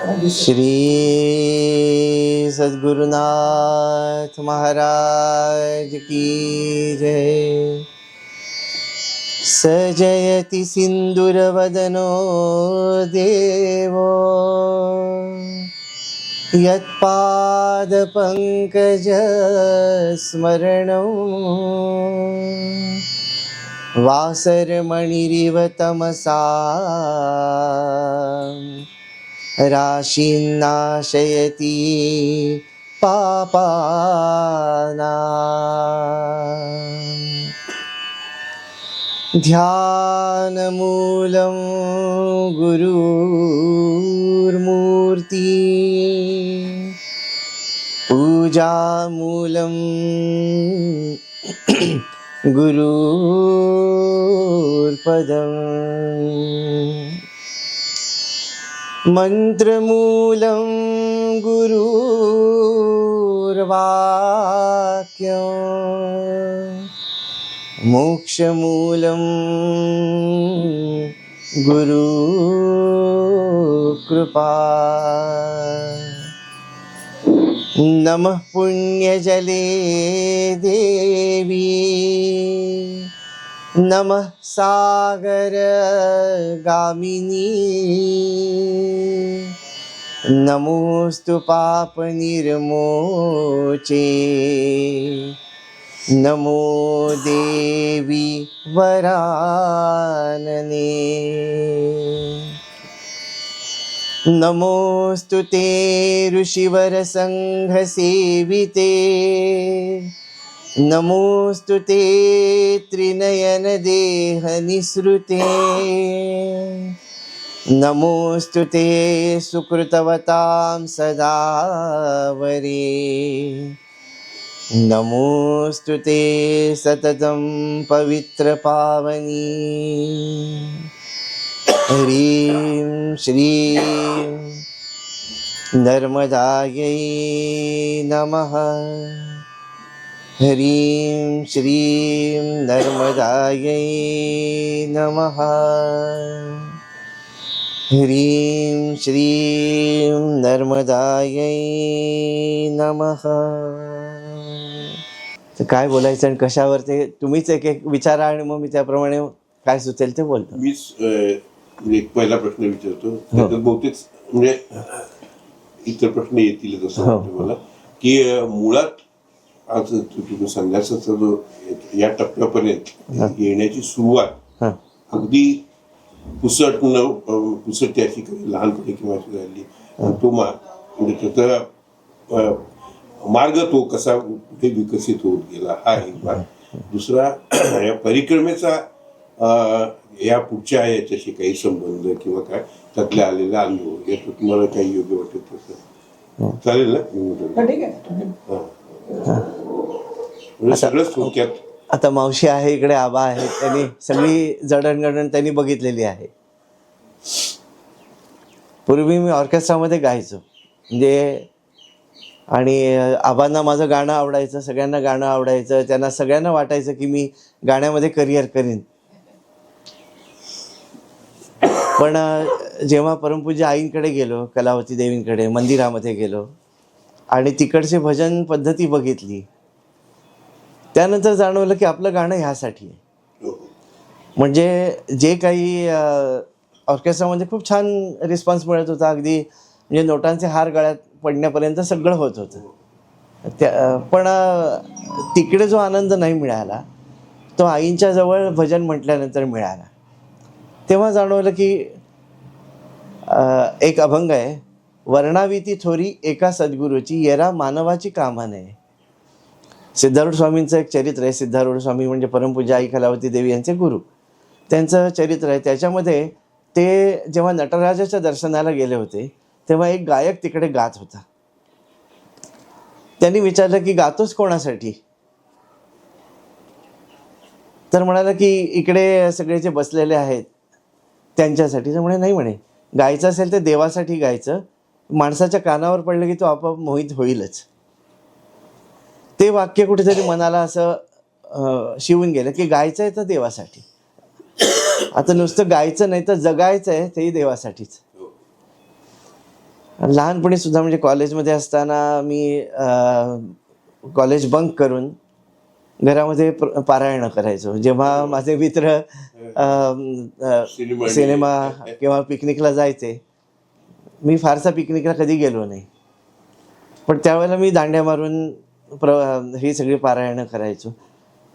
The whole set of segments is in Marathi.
श्री सद्गुरुनाथ महाराज की जय। सजयति सिंदूरवदनो देवो यत्पादपङ्कजस्मरणं वासरमणिरिव तमसा राशिन्नाशयति पापानां। ध्यानमूलं गुरुर्मूर्ति पूजामूलं गुरुर्पदम् मंत्रमूलं गुरुर्वाक्यं मोक्षमूलं गुरुकृपा। नमः पुण्यजले देवी नमः सागर गामिनी नमोस्तु पाप निर्मोचे नमो देवी वरानने नमोस्तु ते ऋषिवर संघ सेविते नमोस्तु ते त्रिनयन देह निसृते नमोस्तु ते सुकृतवतां सदा वरे नमोस्तु ते सततं पवित्र पावनी। ह्रीं श्रीं नर्मदायै नमः। ह्रीं श्रीं नर्मदायै नमः। ह्रीं श्रीं नर्मदायै नमः। तर काय बोलायचं आणि कशावर ते तुम्हीच एक एक विचारा आणि मग मी त्याप्रमाणे काय सुचेल ते बोलतो. मीच एक पहिला प्रश्न विचारतो त्याच्यात बहुतेक म्हणजे इतर प्रश्न येतील असं वाटतं मला की मुळात आज तुम्ही संन्यासाचा जो या टप्प्यापर्यंत येण्याची सुरुवात अगदी पुसट अशी लहानपणी किंवा अशी झाली तो म्हणजे त्याचा मार्ग तो कसा कुठे विकसित होत गेला हा एक भाग. दुसरा या परिक्रमेचा या पुढच्या याच्याशी काही संबंध किंवा काय त्यातले आलेला अनुभव यात तुम्हाला काही योग्य वाटत तसं चालेल ना. म्हणजे सगळंच थोडक्यात आता मावशी आहे इकडे आबा आहे त्यांनी सगळी जडणघडण त्यांनी बघितलेली आहे. पूर्वी मी ऑर्केस्ट्रामध्ये गायचो म्हणजे आणि आबांना माझं गाणं आवडायचं सगळ्यांना गाणं आवडायचं त्यांना सगळ्यांना वाटायचं की मी गाण्यामध्ये करिअर करीन. पण जेव्हा परमपूज्य आईंकडे गेलो कलावती देवींकडे मंदिरामध्ये गेलो आणि तिकडचे भजन पद्धती बघितली त्यानंतर जाणवलं की आपलं गाणं ह्यासाठी आहे. म्हणजे जे काही ऑर्केस्ट्रामध्ये खूप छान रिस्पॉन्स मिळत होता अगदी म्हणजे नोटांचे हार गळ्यात पडण्यापर्यंत सगळं होत होतं पण तिकडे जो आनंद नाही मिळाला तो आईंच्या जवळ भजन म्हटल्यानंतर मिळाला. तेव्हा जाणवलं की एक अभंग आहे वर्णावी ती थोरी एका सद्गुरूची येरा मानवाची कामा नये. सिद्धारूढ स्वामींचं एक चरित्र आहे. सिद्धारूढ स्वामी म्हणजे परमपूज्य आई कलावती देवी यांचे गुरु त्यांचं चरित्र आहे. त्याच्यामध्ये ते जेव्हा नटराजाच्या दर्शनाला गेले होते तेव्हा एक गायक तिकडे गात होता. त्यांनी विचारलं की गातोच कोणासाठी तर म्हणाला की इकडे सगळे जे बसलेले आहेत त्यांच्यासाठी. तर म्हणे नाही म्हणे गायचं असेल तर देवासाठी गायचं माणसाच्या कानावर पडलं की तो आपोआप मोहित होईलच. ते वाक्य कुठेतरी मनाला असं शिवून गेलं की गायचं आहे तर देवासाठी. आता नुसतं गायचं नाही तर जगायचं आहे तेही देवासाठीच. लहानपणी सुद्धा म्हणजे कॉलेजमध्ये असताना मी कॉलेज बंक करून घरामध्ये पारायण करायचो. जेव्हा माझे मित्र सिनेमा किंवा पिकनिकला जायचे, मी फारसा पिकनिकला कधी गेलो नाही, पण त्यावेळेला मी दांड्या मारून ही सगळी पारायणं करायचो.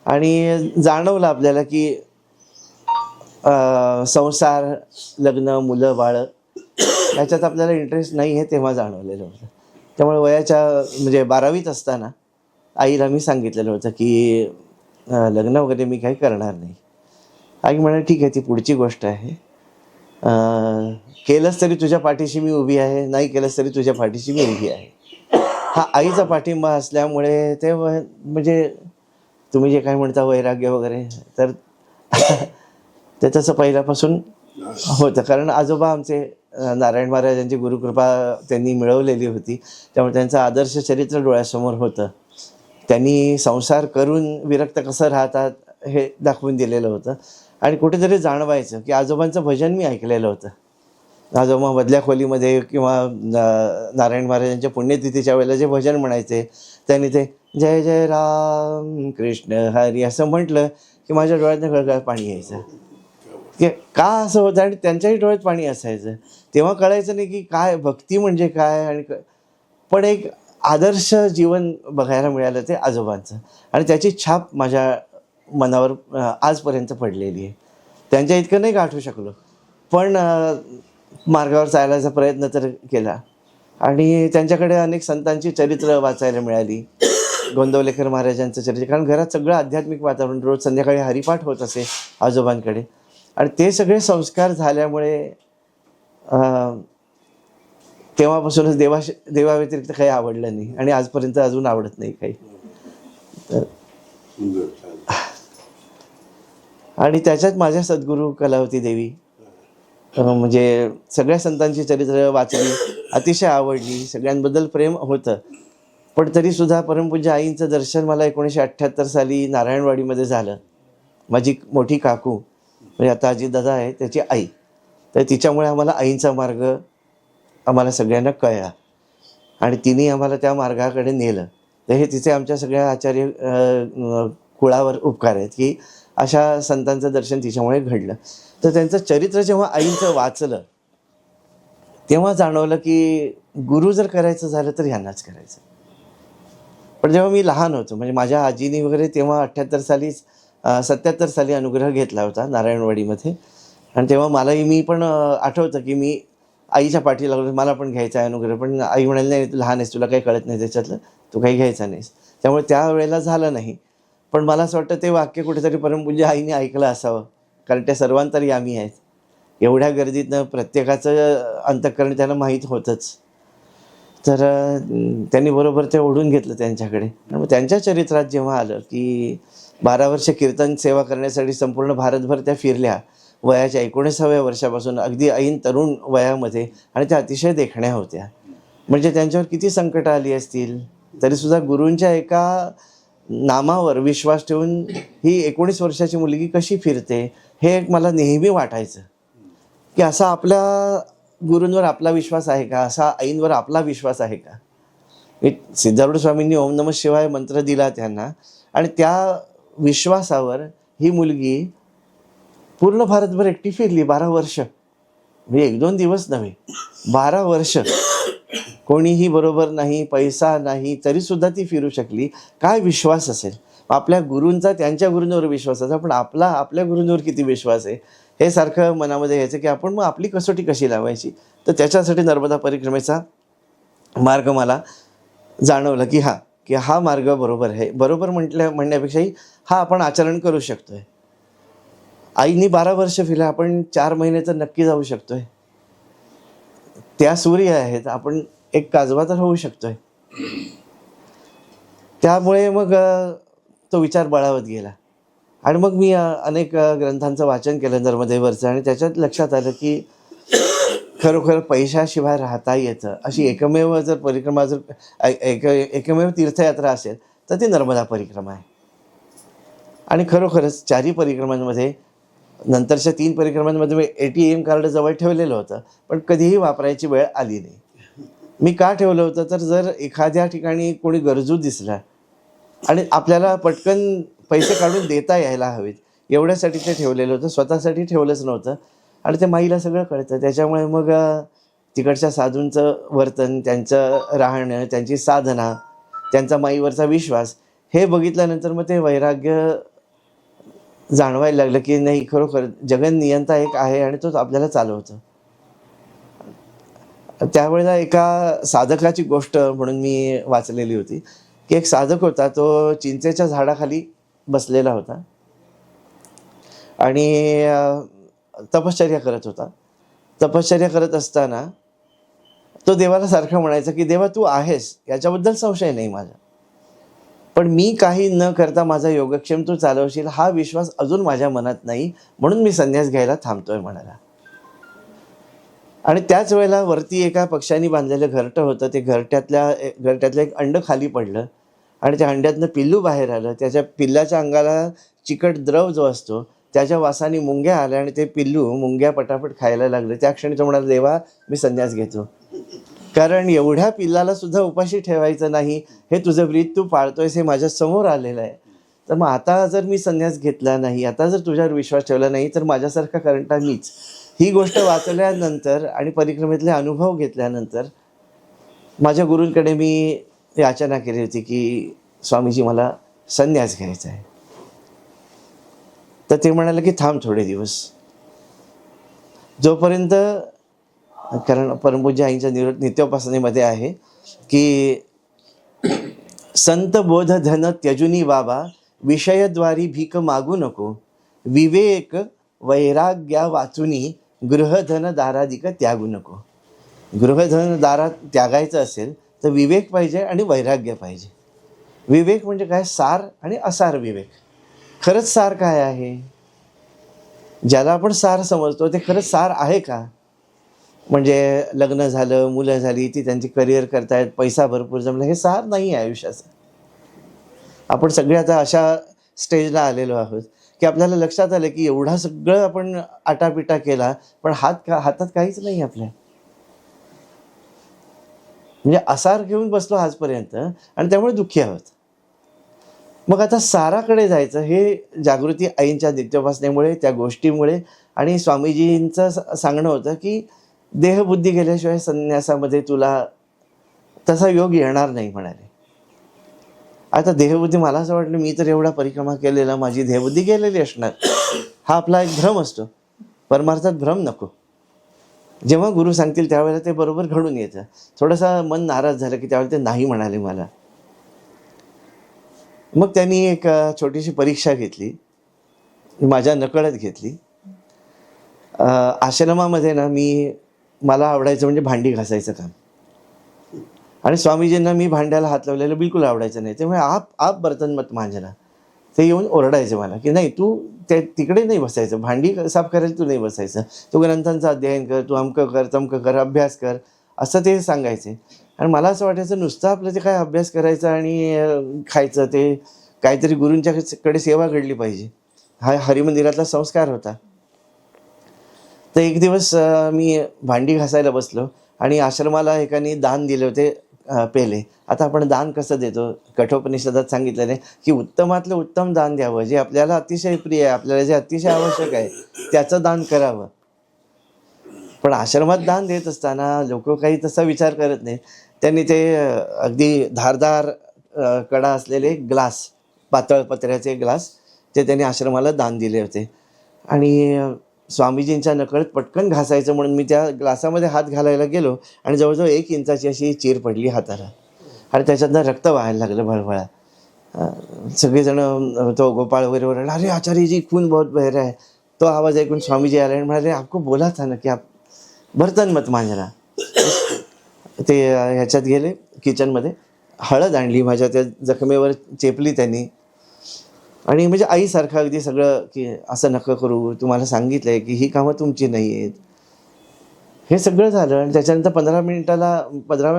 आणि जाणवलं आपल्याला की संसार, लग्न, मुलं बाळं याच्यात आपल्याला इंटरेस्ट नाही हे तेव्हा जाणवलेलं होतं. त्यामुळे वयाच्या म्हणजे 12वीत असताना आईला मी सांगितलेलं होतं की लग्न वगैरे मी काही करणार नाही. आई म्हणाली ठीक आहे, ती पुढची गोष्ट आहे, केलंस तरी तुझ्या पाठीशी मी उभी आहे, नाही केलंस तरी तुझ्या पाठीशी मी उभी आहे. हा आईचा पाठिंबा असल्यामुळे ते म्हणजे तुम्ही जे काय म्हणता वैराग्य वगैरे, तर ते तसं पहिल्यापासून होतं. कारण आजोबा आमचे नारायण महाराजांची गुरुकृपा त्यांनी मिळवलेली होती, त्यामुळे त्यांचं आदर्श चरित्र डोळ्यासमोर होतं. त्यांनी संसार करून विरक्त कसं राहतात हे दाखवून दिलेलं होतं. आणि कुठेतरी जाणवायचं की आजोबांचं भजन मी ऐकलेलं होतं. आजोबा मधल्या खोलीमध्ये किंवा नारायण महाराजांच्या पुण्यतिथीच्या वेळेला जे भजन म्हणायचे, त्यांनी ते जय जय राम कृष्ण हरी असं म्हटलं की माझ्या डोळ्यातनं गळगळ पाणी यायचं. की का असं होतं, आणि त्यांच्याही डोळ्यात पाणी असायचं. तेव्हा कळायचं नाही की काय भक्ती म्हणजे काय, आणि पण एक आदर्श जीवन बघायला मिळालं ते आजोबांचं, आणि त्याची छाप माझ्या मनावर आजपर्यंत पडलेली आहे. त्यांच्या इतकं नाही गाठू शकलो, पण मार्गावर चालायचा प्रयत्न तर केला. आणि त्यांच्याकडे अनेक संतांची चरित्र वाचायला मिळाली. गोंदवलेकर महाराजांचं चरित्र, कारण घरात सगळं आध्यात्मिक वातावरण, रोज संध्याकाळी हरिपाठ होत असे आजोबांकडे, आणि ते सगळे संस्कार झाल्यामुळे तेव्हापासूनच देवाव्यतिरिक्त काही आवडलं नाही, आणि आजपर्यंत अजून आवडत नाही काही. आणि त्याच्यात माझ्या सद्गुरू कलावती देवी, म्हणजे सगळ्या संतांची चरित्र वाचली, अतिशय आवडली, सगळ्यांबद्दल प्रेम होतं. पण तरीसुद्धा परमपूज्य आईंचं दर्शन मला 1978 साली नारायणवाडीमध्ये झालं. माझी मोठी काकू, म्हणजे आता अजितदादा आहे त्याची आई, तर तिच्यामुळे आम्हाला आईंचा मार्ग आम्हाला सगळ्यांना कळला, आणि तिने आम्हाला त्या मार्गाकडे नेलं. तर हे तिचे आमच्या सगळ्या आचार्य कुळावर उपकार आहेत की अशा संतांचं दर्शन तिच्यामुळे घडलं. तर त्यांचं चरित्र जेव्हा आईंचं वाचलं तेव्हा जाणवलं की गुरु जर करायचं झालं तर ह्यांनाच करायचं. पण जेव्हा मी लहान होतो, म्हणजे माझ्या आजीनी वगैरे तेव्हा 77 साली अनुग्रह घेतला होता नारायणवाडीमध्ये, आणि तेव्हा मी पण आठवतं की मी आईच्या पाठी लागलो, मला पण घ्यायचा आहे अनुग्रह, पण आई म्हणाली नाही, तू लहान आहेस, तुला काही कळत नाही त्याच्यातलं, तू काही घ्यायचा नाहीस. त्यामुळे त्यावेळेला झालं नाही. पण मला असं वाटतं ते वाक्य कुठेतरी परमपूज्य आईने ऐकलं असावं, कारण त्या सर्वांतर्यामी आहेत. एवढ्या गर्दीतनं प्रत्येकाचं अंतःकरण त्यांना माहीत होतंच. तर त्यांनी बरोबर ते ओढून घेतलं त्यांच्याकडे. आणि मग त्यांच्या चरित्रात जेव्हा आलं की 12 वर्ष कीर्तन सेवा करण्यासाठी संपूर्ण भारतभर त्या फिरल्या, वयाच्या 19व्या वर्षापासून अगदी ऐन तरुण वयामध्ये, आणि त्या अतिशय देखण्या होत्या. म्हणजे त्यांच्यावर किती संकट आली असतील, तरीसुद्धा गुरूंच्या एका नामावर विश्वास ठेवून ही 19 वर्षाची मुलगी कशी फिरते, हे एक मला नेहमी वाटायचं की असा आपल्या गुरूंवर आपला विश्वास आहे का, असा आईंवर आपला विश्वास आहे का. सिद्धारूढ स्वामींनी ओम नमः शिवाय मंत्र दिला त्यांना, आणि त्या विश्वासावर ही मुलगी पूर्ण भारतभर एकटी फिरली 12 वर्ष. म्हणजे 1-2 दिवस नव्हे, 12 वर्ष. कोणीही बरोबर नाही, पैसा नाही, तरीसुद्धा ती फिरू शकली. काय विश्वास असेल आपल्या गुरूंचा, त्यांच्या गुरूंवर विश्वास असेल, पण आपल्या गुरूंवर किती विश्वास आहे हे सारखं मनामध्ये यायचं की आपण मग आपली कसोटी कशी लावायची. तर त्याच्यासाठी नर्मदा परिक्रमेचा मार्ग मला जाणवलं की हा मार्ग बरोबर आहे. बरोबर म्हणण्यापेक्षाही हा आपण आचरण करू शकतोय. आईनी 12 वर्ष फिरल्या, आपण 4 महिने तर नक्की जाऊ शकतोय. त्या सूर्य आहेत, आपण एक काजवा तर होऊ शकतोय. त्यामुळे मग तो विचार बळावत गेला, आणि मग मी अनेक ग्रंथांचं वाचन केलं नर्मदेवरचं, आणि त्याच्यात लक्षात आलं की खरोखर पैशाशिवाय राहता येतं अशी एकमेव जर परिक्रमा, जर एकमेव तीर्थयात्रा असेल तर ती नर्मदा परिक्रमा आहे. आणि खरोखरच 4ही परिक्रमांमध्ये, नंतरच्या 3 परिक्रमांमध्ये मी ATM कार्ड जवळ ठेवलेलं होतं, पण कधीही वापरायची वेळ आली नाही. मी का ठेवलं होतं, तर जर एखाद्या ठिकाणी कोणी गरजू दिसला आणि आपल्याला पटकन पैसे काढून देता यायला हवेत एवढ्यासाठी ते ठेवलेलं होतं, स्वतःसाठी ठेवलंच नव्हतं. आणि ते माईला सगळं कळतं. त्याच्यामुळे मग तिकडच्या साधूंचं वर्तन, त्यांचं राहणं, त्यांची साधना, त्यांचा माईवरचा विश्वास हे बघितल्यानंतर मग ते वैराग्य जाणवायला लागलं की नाही, खरोखर जगन नियंता एक आहे आणि तोच आपल्याला चालवतो. त्यावेळेला एका साधकाची गोष्ट म्हणून मी वाचलेली होती की एक साधक होता, तो चिंचेच्या झाडाखाली बसलेला होता आणि तपश्चर्या करत होता. तपश्चर्या करत असताना तो देवाला सारखा म्हणायचा की देवा तू आहेस याच्याबद्दल संशय नाही माझा, पण मी काही न करता माझा योगक्षेम तू चालवशील हा विश्वास अजून माझ्या मनात नाही, म्हणून मी संन्यास घ्यायला थांबतोय म्हणाला. आणि त्याच वेळेला वरती एका पक्ष्याने बांधलेलं घरटं होतं. ते घरट्यातलं एक अंड खाली पडलं आणि त्या अंड्यातनं पिल्लू बाहेर आलं. त्याच्या पिल्लाच्या अंगाला चिकट द्रव जो असतो त्याच्या वासाने मुंग्या आल्या आणि ते पिल्लू मुंग्या पटापट खायला लागले. त्या क्षणी तो म्हणाला देवा मी संन्यास घेतो, कारण एवढ्या पिल्लाला सुद्धा उपाशी ठेवायचं नाही हे तुझं व्रीत तू पाळतोयस हे माझ्या समोर आलेलं आहे. तर मग आता जर मी संन्यास घेतला नाही, आता जर तुझ्यावर विश्वास ठेवला नाही, तर माझ्यासारखा करंटा मीच. ही गोष्ट वाचल्यानंतर आणि परिक्रमेतले अनुभव घेतल्यानंतर माझ्या गुरूंकडे मी याचना केली होती की स्वामीजी मला संन्यास घ्यायचा आहे. तर ते म्हणाले की थांब थोडे दिवस, जोपर्यंत, कारण परमपूज्य आईंच्या नित्योपासनेमध्ये आहे की संत बोध धन त्यजुनी बाबा विषयद्वारी भीक मागू नको, विवेक वैराग्या वाचुनी गृहधन दाराधिक त्यागू नको. गृहधन दारात त्यागायचं असेल तर विवेक पाहिजे आणि वैराग्य पाहिजे. विवेक म्हणजे काय, सार आणि असार विवेक. खरंच सार काय आहे, ज्याला आपण सार समजतो ते खरंच सार आहे का? म्हणजे लग्न झालं, मुलं झाली, ती त्यांची करिअर करतायत, पैसा भरपूर जमला, हे सार नाही आहे आयुष्याचं. आपण सगळे आता अशा स्टेजला आलेलो आहोत की आपल्याला लक्षात आलं की एवढा सगळं आपण आटापिटा केला पण हातात काहीच नाही आपल्या. म्हणजे असार घेऊन बसलो आजपर्यंत आणि त्यामुळे दुःखी आहोत. मग आता साराकडे जायचं, हे जागृती आईंच्या नित्योपासनेमुळे, त्या गोष्टीमुळे आणि स्वामीजींचं सांगणं होतं की देहबुद्धी गेल्याशिवाय संन्यासामध्ये तुला तसा योग येणार नाही म्हणाले. आता देहबुद्धी, मला असं वाटलं मी तर एवढा परिक्रमा केलेला, माझी देहबुद्धी गेलेली असणार, हा आपला एक भ्रम असतो. परमार्थात भ्रम नको. जेव्हा गुरु सांगतील त्यावेळेला ते बरोबर घडून येतं. थोडंसं मन नाराज झालं की त्यावेळेला ते नाही म्हणाले मला. मग त्यांनी एक छोटीशी परीक्षा घेतली, माझ्या नकळत घेतली. आश्रमामध्ये ना मला आवडायचं म्हणजे भांडी घासायचं काम, आणि स्वामीजींना मी भांड्याला हात लावलेलं बिलकुल आवडायचं नाही. त्यामुळे आप बर्तन मत मांजना, ते येऊन ओरडायचे मला की नाही तू तिकडे नाही बसायचं, भांडी साफ करायला तू नाही बसायचं, तू ग्रंथांचं अध्ययन कर, तू अमकं कर तमकं कर, अभ्यास कर, असं ते सांगायचे. आणि मला असं वाटायचं नुसतं आपलं ते काय अभ्यास करायचं आणि खायचं, ते काहीतरी गुरूंच्याकडे सेवा घडली पाहिजे, हा हरिमंदिरातला संस्कार होता. तर एक दिवस मी भांडी घासायला बसलो आणि आश्रमाला एकाने दान दिले होते पेले. आता आपण दान कसं देतो, कठोपनिषदात सांगितलेलं आहे की उत्तमातलं उत्तम दान द्यावं, जे आपल्याला अतिशय प्रिय आहे, आपल्याला जे अतिशय आवश्यक आहे त्याचं दान करावं. पण आश्रमात दान देत असताना लोक काही तसा विचार करत नाहीत. त्यांनी ते अगदी धारदार कडा असलेले ग्लास, पातळ पत्र्याचे ग्लास, ते त्यांनी आश्रमाला दान दिले होते. आणि स्वामीजींच्या नकळत पटकन घासायचं म्हणून मी त्या ग्लासामध्ये हात घालायला गेलो आणि जवळजवळ 1 इंचाची अशी चीर पडली हाताला आणि त्याच्यातनं रक्त वाहायला लागलं भळभळा. सगळेजण, तो गोपाळ वगैरे ओरडला, अरे आचार्यजी खून बहुत बह रहा है. तो आवाज ऐकून स्वामीजी आले आणि म्हणाले आपको बोला था ना की आप बर्तन मत मांजना. ते ह्याच्यात गेले किचनमध्ये, हळद आणली, माझ्या त्या जखमेवर चेपली त्यांनी, आणि म्हणजे आईसारखं अगदी सगळं की असं नका करू, तुम्हाला सांगितलं आहे की ही कामं तुमची नाही आहेत. हे सगळं झालं आणि त्याच्यानंतर 15व्या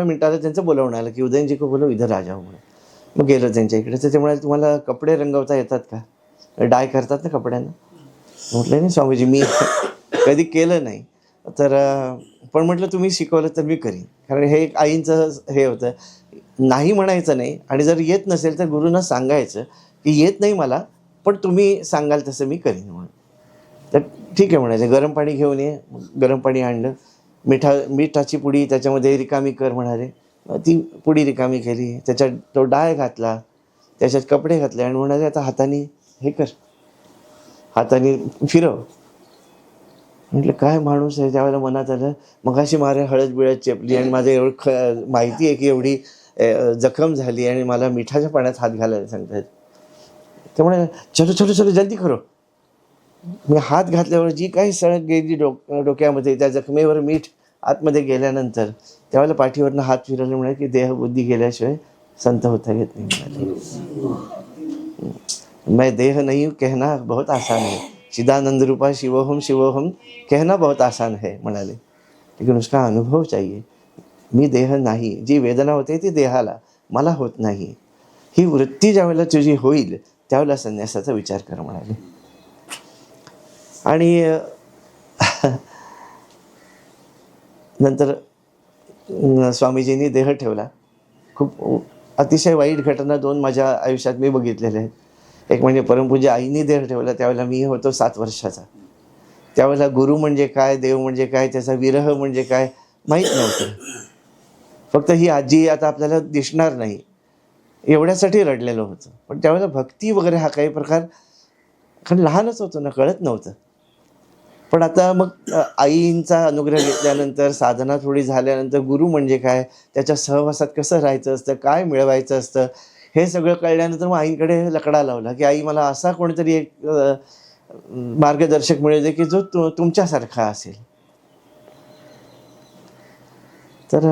मिनिटाला त्यांचं बोलावणं आलं की उदयनजी को बोलो इधर आ जाओ म्हणून. मग गेलो त्यांच्या इकडे. तर ते म्हणाले तुम्हाला कपडे रंगवता येतात का, डाय करतात ना कपड्यांना. म्हटलं नाही स्वामीजी मी कधी केलं नाही. तर पण म्हटलं तुम्ही शिकवलं तर मी करीन, कारण हे एक आईंचं हे होतं, नाही म्हणायचं नाही, आणि जर येत नसेल तर गुरूंना सांगायचं की येत नाही मला, पण तुम्ही सांगाल तसं मी करीन म्हणून. तर ठीक आहे म्हणायचं, गरम पाणी घेऊन ये. गरम पाणी आणलं, मिठाची पुडी त्याच्यामध्ये रिकामी कर म्हणाले. ती पुडी रिकामी केली, त्याच्यात तो डाळ घातला, त्याच्यात कपडे घातले आणि म्हणाले आता हाताने हे कर, हाताने फिरव. म्हटलं काय माणूस आहे. त्यावेळेला मनात आलं, मगाशी मारे हळद बिळद चेपली आणि माझं एवढं माहिती आहे की एवढी जखम झाली आणि मला मिठाच्या पाण्यात हात घालायला सांगतात. त्यामुळे चलो चलो चलो जल्दी करो. मी हात घातल्यावर जी काही सळक गेली डोक्यामध्ये, त्या जखमेवर मीठ आतमध्ये गेल्यानंतर त्यावेळेला पाठीवरनं हात फिरवले, म्हणे की देहबुद्धी गेल्याशिवाय संत होता येत नाही म्हणाले. मैं देह नहीं कहना बहुत आसान है, चिदानंद रूपा शिवोहम शिवोहम कहना बहुत आसान है म्हणाले, लेकिन उसका अनुभव चाहिए. मी देह नाही, जी वेदना होते ती देहाला, मला होत नाही. ही वृत्ती ज्यावेळेला तुझी होईल त्यावेळेला संन्यासाचा विचार कर म्हणाले. आणि नंतर स्वामीजींनी देह ठेवला. खूप अतिशय वाईट घटना 2 माझ्या आयुष्यात मी बघितलेल्या आहेत. एक म्हणजे परमपूज्य आईने देह ठेवला, त्यावेळेला मी होतो 7 वर्षाचा. त्यावेळेला गुरु म्हणजे काय, देव म्हणजे काय, त्याचा विरह म्हणजे काय माहीत नव्हतं. फक्त ही आजी आता आपल्याला दिसणार नाही एवढ्यासाठी रडलेलं होतं. पण त्यावेळेला भक्ती वगैरे हा काही प्रकार, कारण लहानच होतो ना, कळत नव्हतं. पण आता मग आईंचा अनुग्रह घेतल्यानंतर, साधना थोडी झाल्यानंतर गुरु म्हणजे काय, त्याच्या सहवासात कसं राहायचं असतं, काय मिळवायचं असतं, हे सगळं कळल्यानंतर मग आईंकडे लकडा लावला की आई मला असा कोणीतरी एक मार्गदर्शक मिळू दे की जो तुमच्यासारखा असेल. तर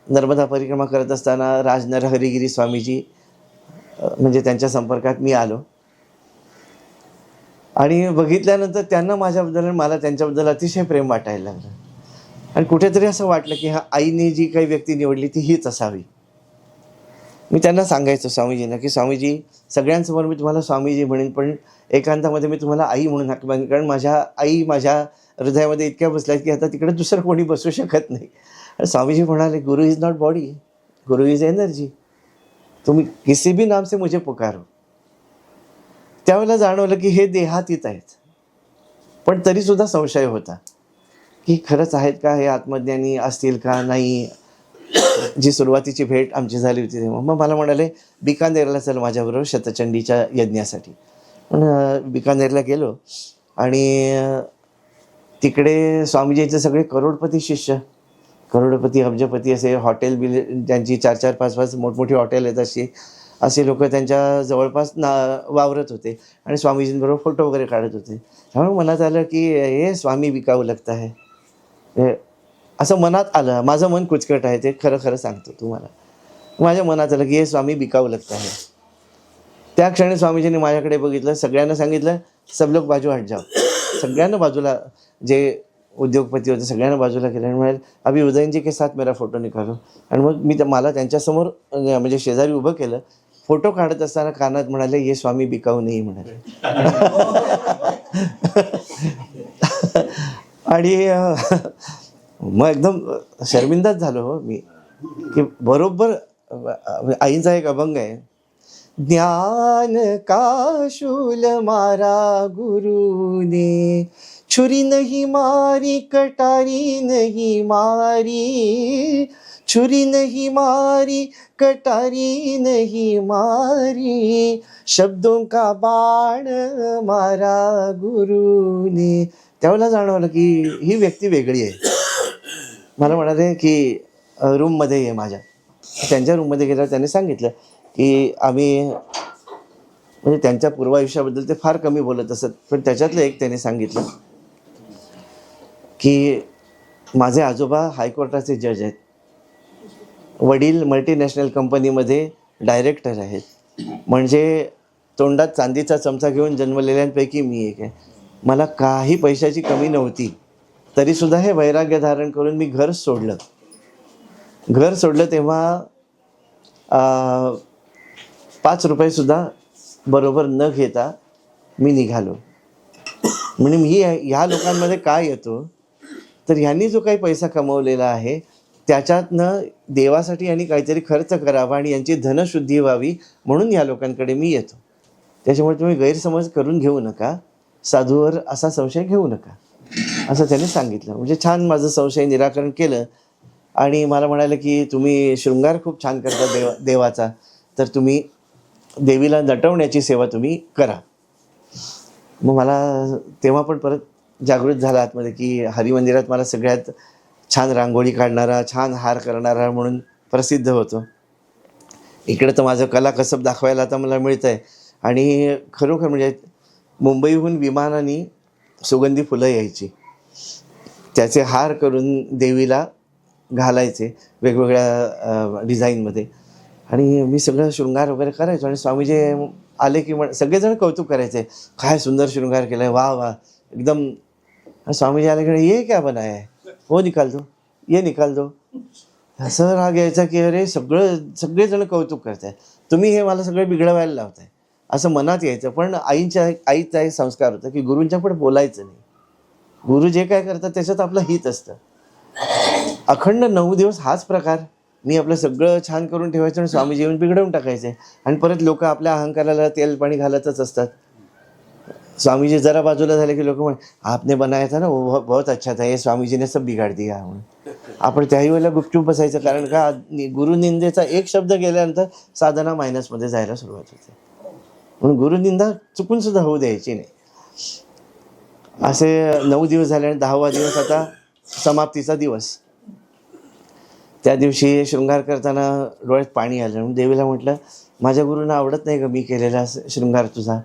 नर्मदा परिक्रमा करत असताना राजनरहरिगिरी स्वामीजी म्हणजे त्यांच्या संपर्कात मी आलो. आणि बघितल्यानंतर त्यांना माझ्याबद्दल, मला त्यांच्याबद्दल अतिशय प्रेम वाटायला लागलं. आणि कुठेतरी असं वाटलं की हा आईने जी काही व्यक्ती निवडली ती हीच असावी. मी त्यांना सांगायचो स्वामीजींना की स्वामीजी, सगळ्यांसमोर मी तुम्हाला स्वामीजी म्हणेन, पण एकांतामध्ये मी तुम्हाला आई म्हणून हाक मारेन, कारण माझ्या आई माझ्या हृदयामध्ये इतक्या बसल्यात की आता तिकडे दुसरं कोणी बसू शकत नाही. आणि स्वामीजी म्हणाले, गुरु is not body, Guru is energy, तुम्ही किसी भी नाम से मुझे पुकारो. त्यावेळेला जाणवलं की हे देहातीत आहेत, पण तरीसुद्धा संशय होता की खरंच आहेत का, हे आत्मज्ञानी असतील का नाही. जी सुरुवातीची भेट आमची झाली होती तेव्हा मग मला म्हणाले, बिकानेरला चल माझ्याबरोबर शतचंडीच्या यज्ञासाठी. पण बिकानेरला गेलो आणि तिकडे स्वामीजीचे सगळे करोडपती शिष्य, करोडपती अब्जपती असे हॉटेल बिल, ज्यांची 4-4, 5-5 मोठमोठी हॉटेल आहेत असे लोक त्यांच्या जवळपास वावरत होते आणि स्वामीजींबरोबर फोटो वगैरे काढत होते. त्यामुळे मनात आलं की हे स्वामी बिकाऊ लगता है, असं मनात आलं. माझं मन कुचकट आहे, ते खरं खरं सांगतो तुम्हाला. माझ्या मनात आलं की हे स्वामी बिकाऊ लगता है. त्या क्षणी स्वामीजींनी माझ्याकडे बघितलं, सगळ्यांना सांगितलं, सब लोग बाजू हट जाओ. सगळ्यांना बाजूला, जे उद्योगपती होते सगळ्यांना बाजूला केलं आणि म्हणाले, अभी उदयनजी के साथ मेरा फोटो निकालो. आणि मग मी मला त्यांच्यासमोर म्हणजे शेजारी उभं केलं. फोटो काढत असताना कानात म्हणाले, ये स्वामी बिकाऊ नाही म्हणाले. आणि मग एकदम शर्मिंदाच झालो हो मी, की बरोबर आईंचा एक अभंग आहे, ज्ञान का शूल मारा गुरुने, छुरी नहीं मारी कटारी नहीं मारी, छुरी नहीं मारी कटारी नहीं मारी, शब्दों का बाण मारा गुरुने. त्यावेळेला जाणवलं की ही व्यक्ती वेगळी आहे. मला म्हणाले की रूममध्ये ये माझ्या. त्यांच्या रूममध्ये गेल्यावर त्यांनी सांगितलं की आम्ही, म्हणजे त्यांच्या पूर्वायुष्याबद्दल ते फार कमी बोलत असत, पण त्याच्यातलं एक त्यांनी सांगितलं की माझे आजोबा हायकोर्टाचे जज आहेत, वडील मल्टीनॅशनल कंपनीमध्ये डायरेक्टर आहेत, म्हणजे तोंडात चांदीचा चमचा घेऊन जन्मलेल्यांपैकी मी एक आहे. मला काही पैशाची कमी नव्हती, तरीसुद्धा हे वैराग्य धारण करून मी घर सोडलं. तेव्हा 5 रुपयेसुद्धा बरोबर न घेता मी निघालो. म्हणजे मी ह्या लोकांमध्ये काय येतो तर ह्यांनी जो काही पैसा कमवलेला आहे त्याच्यातनं देवासाठी यांनी काहीतरी खर्च करावा आणि यांची धनशुद्धी व्हावी म्हणून या लोकांकडे मी येतो. त्याच्यामुळे तुम्ही गैरसमज करून घेऊ नका, साधूवर असा संशय घेऊ नका, असं त्याने सांगितलं. म्हणजे छान माझं संशय निराकरण केलं आणि मला म्हणाले की तुम्ही शृंगार खूप छान करता देवाचा, तर तुम्ही देवीला नटवण्याची सेवा तुम्ही करा. मग मला तेव्हा पण परत जागृत झाला आतमध्ये की हरिमंदिरात मला सगळ्यात छान रांगोळी काढणारा, छान हार करणारा म्हणून प्रसिद्ध होतो. इकडे तर माझं कला कसब दाखवायला आता मला मिळतं आहे. आणि खरोखर म्हणजे मुंबईहून विमानाने सुगंधी फुलं यायची, त्याचे हार करून देवीला घालायचे वेगवेगळ्या डिझाईनमध्ये, आणि मी सगळं शृंगार वगैरे करायचो. आणि स्वामीजी आले की सगळेजण कौतुक करायचे, काय सुंदर शृंगार केला आहे, वाह वाह एकदम. स्वामीजी आले की ये क्या बनाया है, वो निकाल दो, ये निकाल दो. असं राग यायचा की अरे सगळेजण कौतुक करताय, तुम्ही हे मला सगळं बिघडवायला लावताय, असं मनात यायचं. पण आईचा एक संस्कार होता की गुरूंच्या पण बोलायचं नाही. गुरु जे काय करतात त्याच्यात आपलं हित असतं. अखंड 9 दिवस हाच प्रकार. मी आपलं सगळं छान करून ठेवायचं आणि स्वामीजी येऊन बिघडवून टाकायचे. आणि परत लोक आपल्या अहंकाराला तेल पाणी घालतच असतात. स्वामीजी जरा बाजूला झाले की लोक म्हण आपने बनाया था ना वो बहुत अच्छा था, ये स्वामीजी ने सब बिगाड़ दिया म्हणून. आपण त्याही वेळेला गुपचूप बसायचं, कारण का गुरुनिंदेचा एक शब्द गेल्यानंतर साधना मायनसमध्ये जायला सुरुवात होते. म्हणून गुरुनिंदा चुकून सुद्धा होऊ द्यायची नाही. असे 9 दिवस झाले आणि 10वा दिवस आता समाप्तीचा दिवस. त्या दिवशी शृंगार करताना डोळ्यात पाणी आलं. म्हणून देवीला म्हटलं माझ्या गुरूंना आवडत नाही का मी केलेला शृंगार तुझा,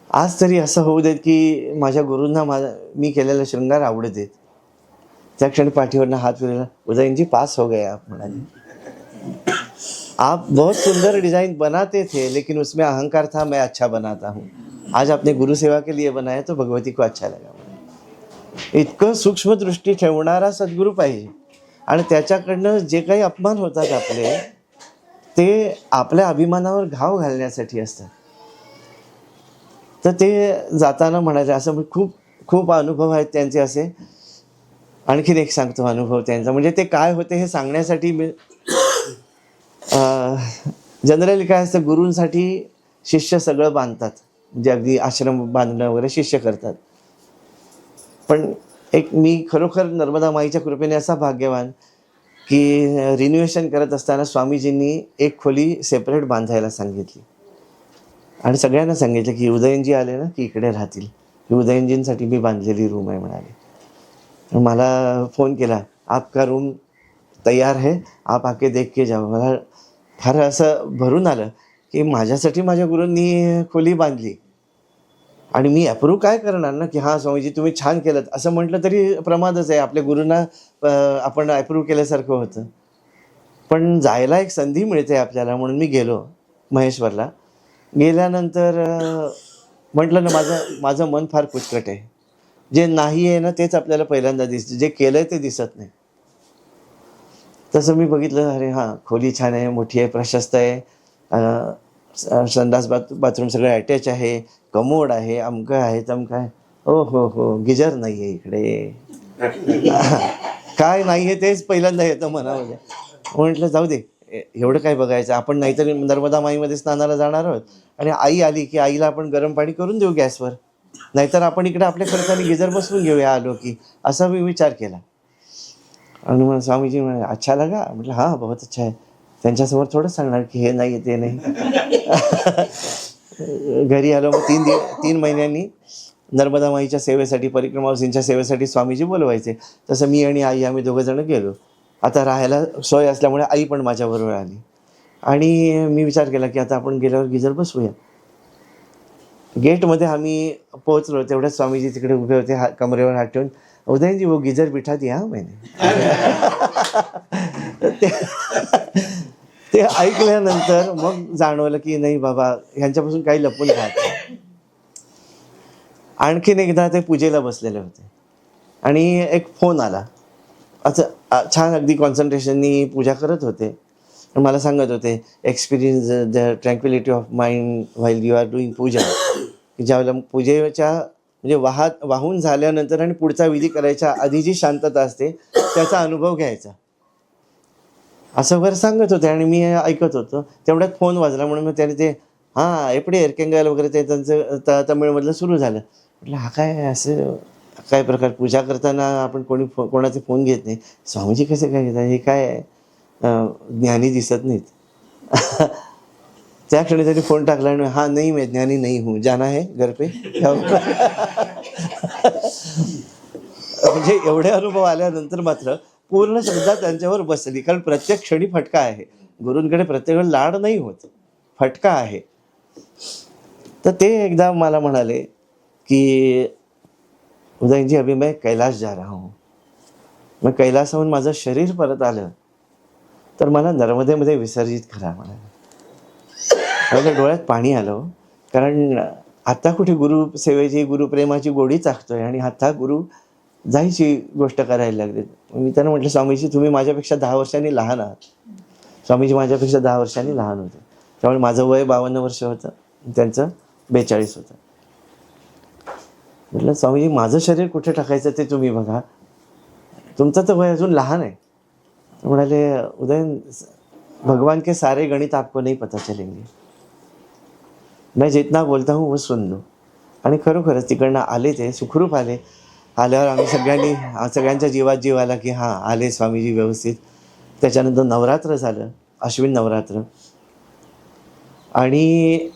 आज तरी असं होऊ देत की माझ्या गुरूंना मी केलेला शृंगार आवडत देत. त्या क्षणी पाठीवरनं हात फिरवला, उदयनजी पास हो गए आप म्हणाले. आप बहुत सुंदर डिज़ाइन बनाते थे लेकिन उसमें अहंकार था मैं अच्छा बनाता हूँ, आज आपने गुरु सेवा के लिए बनाया तो भगवती को अच्छा लगा. इतकं सूक्ष्म दृष्टी ठेवणारा सद्गुरू पाहिजे. आणि त्याच्याकडनं जे काही अपमान होतात आपले, ते आपल्या अभिमानावर घाव घालण्यासाठी असतात. तर ते जाताना म्हणाले, असं खूप खूप अनुभव आहेत त्यांचे असे. आणखीन एक सांगतो अनुभव त्यांचा, म्हणजे ते काय होते हे सांगण्यासाठी मी जनरली काय असतं, गुरूंसाठी शिष्य सगळं बांधतात, म्हणजे अगदी आश्रम बांधणं वगैरे शिष्य करतात. पण एक मी खरोखर नर्मदा माईच्या कृपेने असा भाग्यवान की रिन्युएशन करत असताना स्वामीजींनी एक खोली सेपरेट बांधायला सांगितली आणि सगळ्यांना सांगितलं की उदयनजी आले ना की इकडे राहतील, ही उदयनजींसाठी मी बांधलेली रूम आहे म्हणाले. मला फोन केला, आपका रूम तयार है, आप आके देख के जाओ. मला फार असं भरून आलं की माझ्यासाठी माझ्या गुरूंनी खोली बांधली आणि मी अप्रूव्ह काय करणार ना की हां स्वामीजी तुम्ही छान केलं, असं म्हटलं तरी प्रमादच आहे. आपल्या गुरूंना आपण अप्रूव्ह केल्यासारखं होतं. पण जायला एक संधी मिळते आपल्याला म्हणून मी गेलो महेश्वरला. गेल्यानंतर म्हटलं ना माझं मन फार कुचकट आहे. जे नाही आहे ना तेच आपल्याला पहिल्यांदा दिसतं, जे केलं आहे ते दिसत नाही. तसं मी बघितलं, अरे हां खोली छान आहे, मोठी आहे, प्रशस्त आहे, संडास बाथरूम सगळं अटॅच आहे, कमोड आहे, अमकं आहे तमकं आहे. हो हो हो गिजर नाही आहे इकडे. काय नाही आहे तेच पहिल्यांदा येतं मनामध्ये. म्हटलं जाऊ दे, एवढं काय बघायचं आपण, नाहीतरी नर्मदा माईमध्ये स्नानाला जाणार आहोत आणि आई आली की आईला आपण गरम पाणी करून देऊ गॅसवर, नाहीतर आपण इकडे आपल्या खर्चाने गिजर बसवून घेऊया आलो की, असा मी विचार केला. आणि मग स्वामीजी म्हणाले अच्छा लगा. म्हटलं हां बहुत अच्छा आहे. त्यांच्यासमोर थोडंच सांगणार की हे नाही ते नाही. घरी आलो. मग 3 महिन्यांनी नर्मदा माईच्या सेवेसाठी, परिक्रमावासींच्या सेवेसाठी स्वामीजी बोलवायचे. तसं मी आणि आई आम्ही दोघंजणं गेलो. आता राहायला सोय असल्यामुळे आई पण माझ्याबरोबर आली आणि मी विचार केला की आता आपण गेल्यावर गिजर बसवूया. गेटमध्ये आम्ही पोहोचलो तेवढ्याच स्वामीजी तिकडे उभे होते, कमरेवर हात ठेवून, उदयनजी वो गिजर बिठा दिया मैंने. ते ऐकल्यानंतर मग जाणवलं की नाही बाबा ह्यांच्यापासून काही लपून राहत. आणखीन एकदा ते पूजेला बसलेले होते आणि एक फोन आला. असं छान अगदी कॉन्सन्ट्रेशननी पूजा करत होते. मला सांगत होते experience the tranquillity of mind while you are doing puja. ज्यावेळेला पूजेच्या म्हणजे वाहून झाल्यानंतर आणि पुढचा विधी करायच्या आधी जी शांतता असते त्याचा अनुभव घ्यायचा, असं वगैरे सांगत होते. आणि मी ऐकत होतो. तेवढ्यात फोन वाजला, म्हणून मग त्याने ते एपडे एरकेंगल वगैरे ते त्यांचं तमिळमधलं सुरू झालं. म्हटलं हा काय असं काय प्रकार, पूजा करताना आपण कोणाचे फोन घेत नाही, स्वामीजी कसे काय घेतात, हे काय ज्ञानी दिसत नाहीत. त्या क्षणी त्यांनी फोन टाकला आणि नाही मैं ज्ञानी नहीं हूँ, जाना है घर पे. म्हणजे एवढे अनुभव आल्यानंतर मात्र पूर्ण श्रद्धा त्यांच्यावर बसली. कारण प्रत्येक क्षणी फटका आहे. गुरूंकडे प्रत्येक वेळ लाड नाही होत, फटका आहे. तर ते एकदा मला म्हणाले की उदयनजी, अभी मैं कैलाश जा रहा हूँ. मग कैलासाहून माझं शरीर परत आलं तर मला नर्मदेमध्ये विसर्जित करा म्हणाले. माझ्या डोळ्यात पाणी आलं. कारण आता कुठे गुरुसेवेची, गुरुप्रेमाची गोडी चाखतोय आणि आता गुरु जायची गोष्ट करायला लागली. मी त्यांना म्हटलं, स्वामीजी तुम्ही माझ्यापेक्षा 10 वर्षांनी लहान आहात. स्वामीजी माझ्यापेक्षा 10 वर्षांनी लहान होते. त्यामुळे माझं वय 52 वर्ष होतं, त्यांचं 42 होतं. म्हटलं, स्वामीजी माझं शरीर कुठे टाकायचं ते तुम्ही बघा, तुमचं तर वय अजून लहान आहे. म्हणाले, उदयन, भगवान के सारे गणित आपको नहीं पता चलेंगे, मैं जितना बोलता हूँ वो सुन लो. आणि खरोखरच तिकडनं आले, ते सुखरूप आले. आल्यावर आम्ही सगळ्यांच्या जीवात जीव आला की आले स्वामीजी व्यवस्थित. त्याच्यानंतर नवरात्र झालं, अश्विन नवरात्र. आणि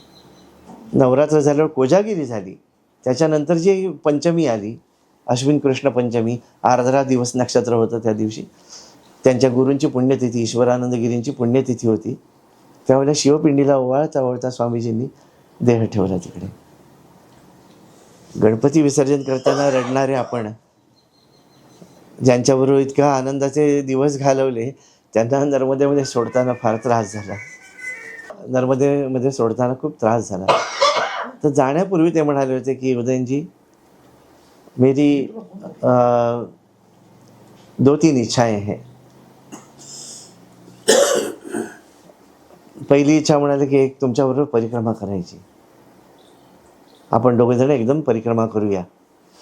नवरात्र झाल्यावर कोजागिरी झाली. त्याच्यानंतर जी पंचमी आली, अश्विन कृष्ण पंचमी, आर्द्रा दिवस नक्षत्र होतं त्या दिवशी. त्यांच्या गुरूंची पुण्यतिथी, ईश्वरानंदगिरींची पुण्यतिथी होती. त्यावेळेला शिवपिंडीला ओवाळता ओवाळता स्वामीजींनी देह ठेवला तिकडे. गणपती विसर्जन करताना रडणारे आपण, ज्यांच्याबरोबर इतका आनंदाचे दिवस घालवले, त्यांना नर्मदेमध्ये सोडताना फार त्रास झाला. नर्मदेमध्ये सोडताना खूप त्रास झाला. तर जाण्यापूर्वी ते म्हणाले होते की उदयनजी, मेरी 2-3 इच्छाएं हैं. पहिली इच्छा म्हणाले की एक तुमच्याबरोबर परिक्रमा करायची, आपण दोघेजण एकदम परिक्रमा करूया.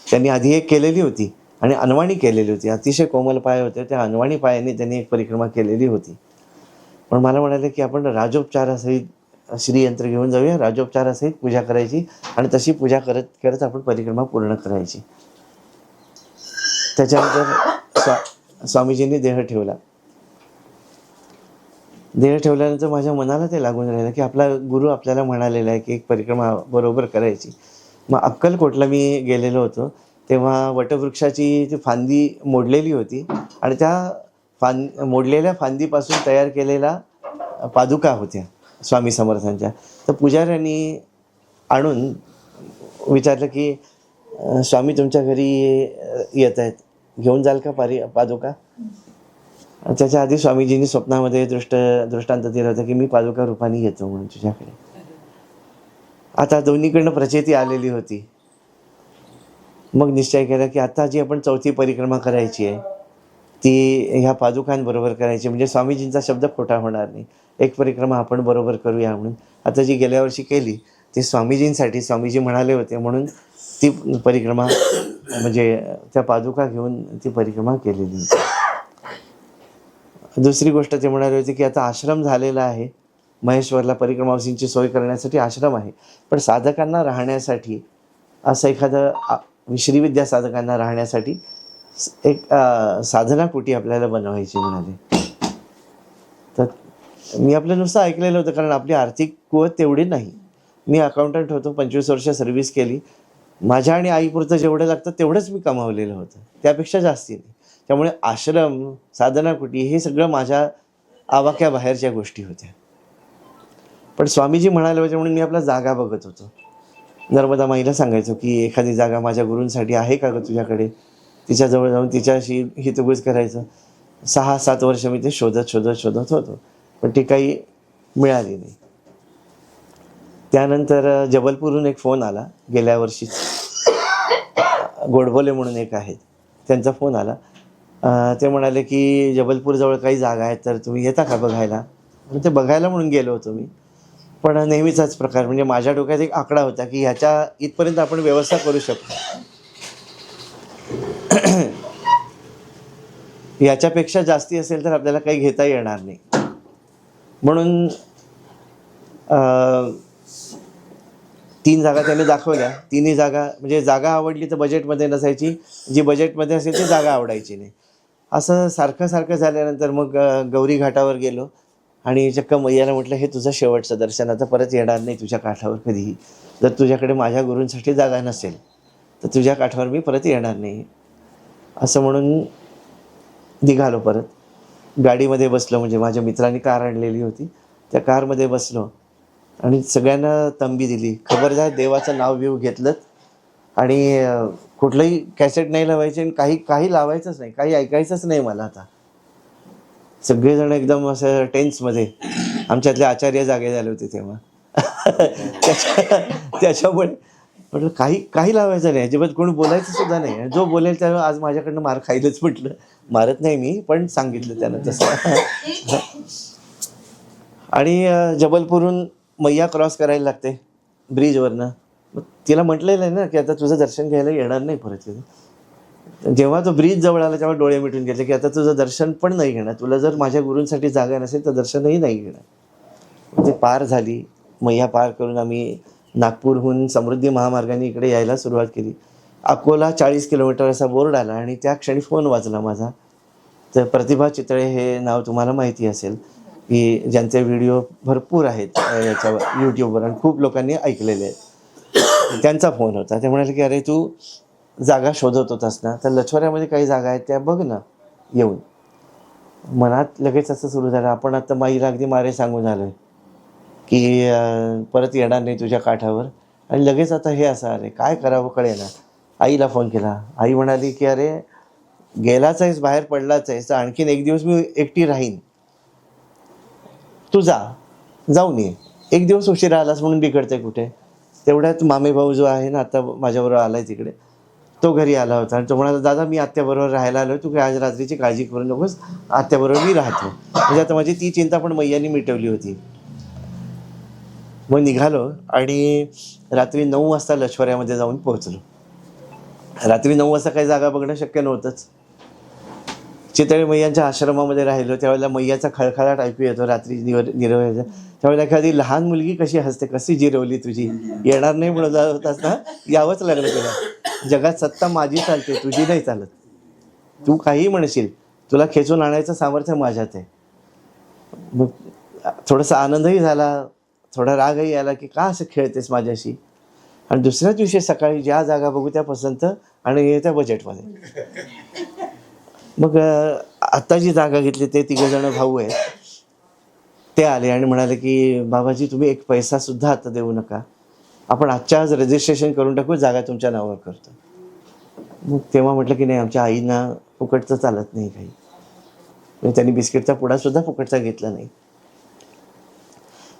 त्यांनी आधी एक केलेली होती आणि अनवाणी केलेली होती. अतिशय कोमल पाय होते, त्या अनवाणी पायाने त्यांनी एक परिक्रमा केलेली होती. पण मला म्हणाले की आपण राजोपचारासहित श्रीयंत्र घेऊन जाऊया, राजोपचारासहित पूजा करायची आणि तशी पूजा करत करत आपण परिक्रमा पूर्ण करायची. त्याच्यानंतर स्वामीजींनी देह ठेवला. देह ठेवल्यानंतर माझ्या मनाला ते लागून राहिलं की आपला गुरु आपल्याला म्हणालेला आहे की एक परिक्रमा बरोबर करायची. मग अक्कलकोटला मी गेलेलो होतो, तेव्हा वटवृक्षाची ती फांदी मोडलेली होती आणि त्या मोडलेल्या फांदीपासून तयार केलेल्या पादुका होत्या स्वामी समर्थांच्या. तर पुजाऱ्यांनी आणून विचारलं की स्वामी तुमच्या घरी येत आहेत, घेऊन जाल का पादुका. त्याच्या आधी स्वामीजींनी स्वप्नामध्ये दृष्टांत दिलं होतं की मी पादुका रूपाने येतो म्हणून तुझ्याकडे. आता दोन्हीकडनं प्रचिती आलेली होती. मग निश्चय केला की आता जी आपण 4थी परिक्रमा करायची आहे ती ह्या पादुकांबरोबर करायची, म्हणजे स्वामीजींचा शब्द खोटा होणार नाही. एक परिक्रमा आपण बरोबर करूया म्हणून आता जी गेल्या वर्षी केली ती स्वामीजींसाठी, स्वामीजी म्हणाले होते म्हणून ती परिक्रमा, म्हणजे त्या पादुका घेऊन ती परिक्रमा केलेली. दुसरी गोष्ट ते म्हणाले होते की आता आश्रम झालेला आहे महेश्वरला, परिक्रमावासींची सोय करण्यासाठी आश्रम आहे, पण साधकांना राहण्यासाठी असं एखादं श्रीविद्या साधकांना राहण्यासाठी एक साधना कुटी आपल्याला बनवायची म्हणाले. तर मी आपलं नुसतं ऐकलेलं होतं, कारण आपली आर्थिक कुवत तेवढी नाही. मी अकाउंटंट होतो, 25 वर्ष सर्व्हिस केली. माझ्या आणि आईपुरतं जेवढं लागतं तेवढंच मी कमावलेलं होतं, त्यापेक्षा जास्ती नाही. त्यामुळे आश्रम, साधना कुटी हे सगळं माझ्या आवाक्याबाहेरच्या गोष्टी होत्या. पण स्वामीजी म्हणाले होते म्हणून मी आपला जागा बघत होतो. नर्मदा माईला सांगायचो की एखादी जागा माझ्या गुरूंसाठी आहे का गं तुझ्याकडे. तिच्याजवळ जाऊन तिच्याशी हितगुज करायचं. 6-7 वर्ष मी ते शोधत होतो, पण ती काही मिळाली नाही. त्यानंतर जबलपूरहून एक फोन आला गेल्या वर्षीच, गोडबोले म्हणून एक आहेत, त्यांचा फोन आला. ते म्हणाले की जबलपूरजवळ काही जागा आहेत तर तुम्ही येता का बघायला. म्हणून ते बघायला म्हणून गेलो होतो मी. पण नेहमीचाच प्रकार, म्हणजे माझ्या डोक्यात एक आकडा होता की ह्याच्या इथपर्यंत आपण व्यवस्था करू शकतो, याच्यापेक्षा जास्ती असेल तर आपल्याला काही घेता येणार नाही. म्हणून 3 जागा त्याने दाखवल्या. तिन्ही जागा, म्हणजे जागा आवडली तर बजेटमध्ये नसायची, जी बजेटमध्ये असेल ती जागा आवडायची नाही. असं सारखं सारखं झाल्यानंतर मग गौरी घाटावर गेलो आणि चक्क मैयाला म्हटलं, हे तुझं शेवटचं दर्शन, आता परत येणार नाही तुझ्या काठावर कधीही. जर तुझ्याकडे माझ्या गुरूंसाठी जागा नसेल तर तुझ्या काठावर मी परत येणार नाही. असं म्हणून निघालो परत. गाडीमध्ये बसलो, म्हणजे माझ्या मित्रांनी कार आणलेली होती, त्या कारमध्ये बसलो आणि सगळ्यांना तंबी दिली, खबरदार देवाचं नाव बिव घेतलं आणि कुठलंही कॅसेट नाही लावायचे आणि काही लावायचंच नाही, काही ऐकायचंच नाही मला आता. सगळेजण एकदम असं टेन्समध्ये. आमच्यातले आचार्य जागे झाले होते तेव्हा. त्याच्यामुळे म्हटलं काही लावायचं नाही, अजिबात कोणी बोलायचं सुद्धा नाही. जो बोलेल त्याला आज माझ्याकडनं मार खायलाच. म्हटलं मारत नाही मी, पण सांगितलं त्यानं तसं. आणि जबलपूरहून मैया क्रॉस करायला लागते ब्रिजवरनं. मग तिला म्हटलेलं आहे ना की आता तुझं दर्शन घ्यायला येणार नाही परत. जेव्हा तो ब्रिज जवळ आला तेव्हा डोळे मिटून घेतले की आता तुझं दर्शन पण नाही घेणार, तुला जर माझ्या गुरूंसाठी जागा नसेल तर दर्शनही नाही घेणार. ते पार झाली. मैया पार करून आम्ही नागपूरहून समृद्धी महामार्गाने इकडे यायला सुरुवात केली. अकोला 40 किलोमीटर असा बोर्ड आला आणि त्या क्षणी फोन वाजला माझा. तर प्रतिभा चितळे हे नाव तुम्हाला माहिती असेल, की ज्यांचे व्हिडिओ भरपूर आहेत याच्यावर यूट्यूबवर आणि खूप लोकांनी ऐकलेले आहेत. त्यांचा फोन होता. ते म्हणाले की अरे तू जागा शोधत होतास ना, तर लछवाऱ्यामध्ये काही जागा आहेत त्या बघ ना येऊन. मनात लगेच असं सुरू झालं, आपण आता माईला अगदी मारे सांगून आलो आहे की परत येणार नाही तुझ्या काठावर, आणि लगेच आता हे असं आले, काय करावं कळेना. आईला फोन केला. आई म्हणाली की अरे गेलाच आहेस, बाहेर पडलाच आहेस, तर आणखीन 1 दिवस मी एकटी राहीन, तू जाऊन ये. 1 दिवस उशिरा आलास म्हणून बिघडते कुठे. तेवढ्यात मामे भाऊ जो आहे ना आता माझ्याबरोबर आलाय तिकडे, तो घरी आला होता आणि तो म्हणाला, दादा मी आत्याबरोबर राहायला आलो, तू काय आज रात्रीची काळजी करू नकोस, आत्याबरोबर मी राहतो. म्हणजे आता माझी ती चिंता पण मैयांनी मिटवली होती. मग निघालो आणि रात्री 9 वाजता लछवाऱ्यामध्ये जाऊन पोहोचलो. रात्री 9 वाजता काही जागा बघणं शक्य नव्हतंच. चितळे मैयांच्या आश्रमामध्ये राहिलो त्यावेळेला मैयाचा खळखळाट ऐकू येतो रात्री निरवायचा. त्यावेळेला एखादी लहान मुलगी कशी हसते, कशी जिरवली तुझी, येणार नाही म्हणत होतास ना, यावंच लागलं तुला. जगात सत्ता माझी चालते, तुझी नाही चालत. तू काही म्हणशील, तुला खेचून आणायचं सामर्थ्य माझ्यात आहे. मग थोडासा आनंदही झाला, थोडा रागही आला की का असं खेळतेस माझ्याशी. आणि दुसऱ्या दिवशी सकाळी ज्या जागा बघू त्या पसंत आणि त्या बजेटमध्ये. मग आत्ता जी जागा घेतली ते 3 जण भाऊ आहेत, ते आले आणि म्हणाले की बाबाजी तुम्ही 1 पैसासुद्धा आता देऊ नका, आपण आजच्या आज रजिस्ट्रेशन करून टाकू, जागा तुमच्या नावावर करतो. मग तेव्हा म्हटलं की नाही, आमच्या आईंना फुकटचं चालत नाही काही. म्हणजे त्यांनी बिस्किटचा पुडासुद्धा फुकटचा घेतला नाही.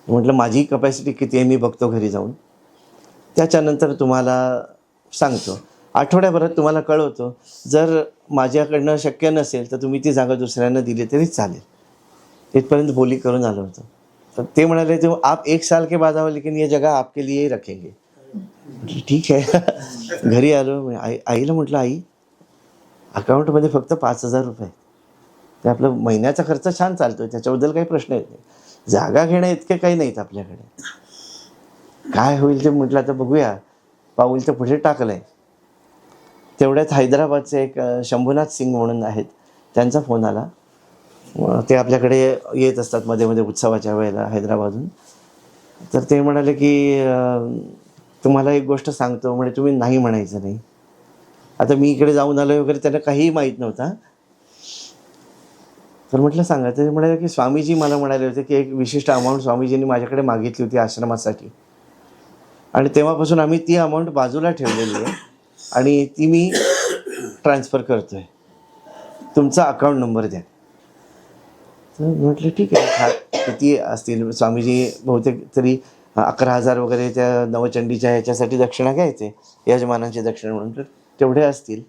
म्हटलं माझी कपॅसिटी किती आहे मी बघतो घरी जाऊन, त्याच्यानंतर तुम्हाला सांगतो, आठवड्याभरात तुम्हाला कळवतो. जर माझ्याकडनं शक्य नसेल तर तुम्ही ती जागा दुसऱ्यांना दिली तरी चालेल. इथपर्यंत बोली करून आलो होतो. तर ते म्हणाले तो आप 1 साल के बाद आओ लेकिन ये जगह आपके लिए ही रखेंगे. म्हटलं ठीक आहे. घरी आलो. आईला म्हटलं, आई अकाउंटमध्ये फक्त 5,000 रुपये, ते आपलं महिन्याचा खर्च छान चालतोय, त्याच्याबद्दल काही प्रश्न येत नाही. जागा घेणं इतके काही नाहीत आपल्याकडे. काय होईल ते म्हटलं आता बघूया. पाऊल तर पुढे टाकलंय. तेवढ्यात हैदराबादचे एक शंभूनाथ सिंग म्हणून आहेत, त्यांचा फोन आला. ते आपल्याकडे येत असतात मध्ये मध्ये उत्सवाच्या वेळेला हैदराबादहून. तर ते म्हणाले की तुम्हाला एक गोष्ट सांगतो, म्हणजे तुम्ही नाही म्हणायचं नाही. आता मी इकडे जाऊन आलो वगैरे त्यांना काहीही माहीत नव्हता. तर म्हटलं सांगा. ते म्हणाले की स्वामीजी मला म्हणाले होते की एक विशिष्ट अमाऊंट स्वामीजींनी माझ्याकडे मागितली होती आश्रमासाठी, आणि तेव्हापासून आम्ही ती अमाऊंट बाजूला ठेवलेली आहे आणि ती मी ट्रान्सफर करतो आहे, तुमचा अकाउंट नंबर द्या. तर म्हटलं ठीक आहे. किती असतील स्वामीजी, बहुतेक तरी 11,000 वगैरे त्या नवचंडीच्या ह्याच्यासाठी दक्षिणा घ्यायचे, यजमानांची दक्षिणा म्हणून. तर तेवढे असतील.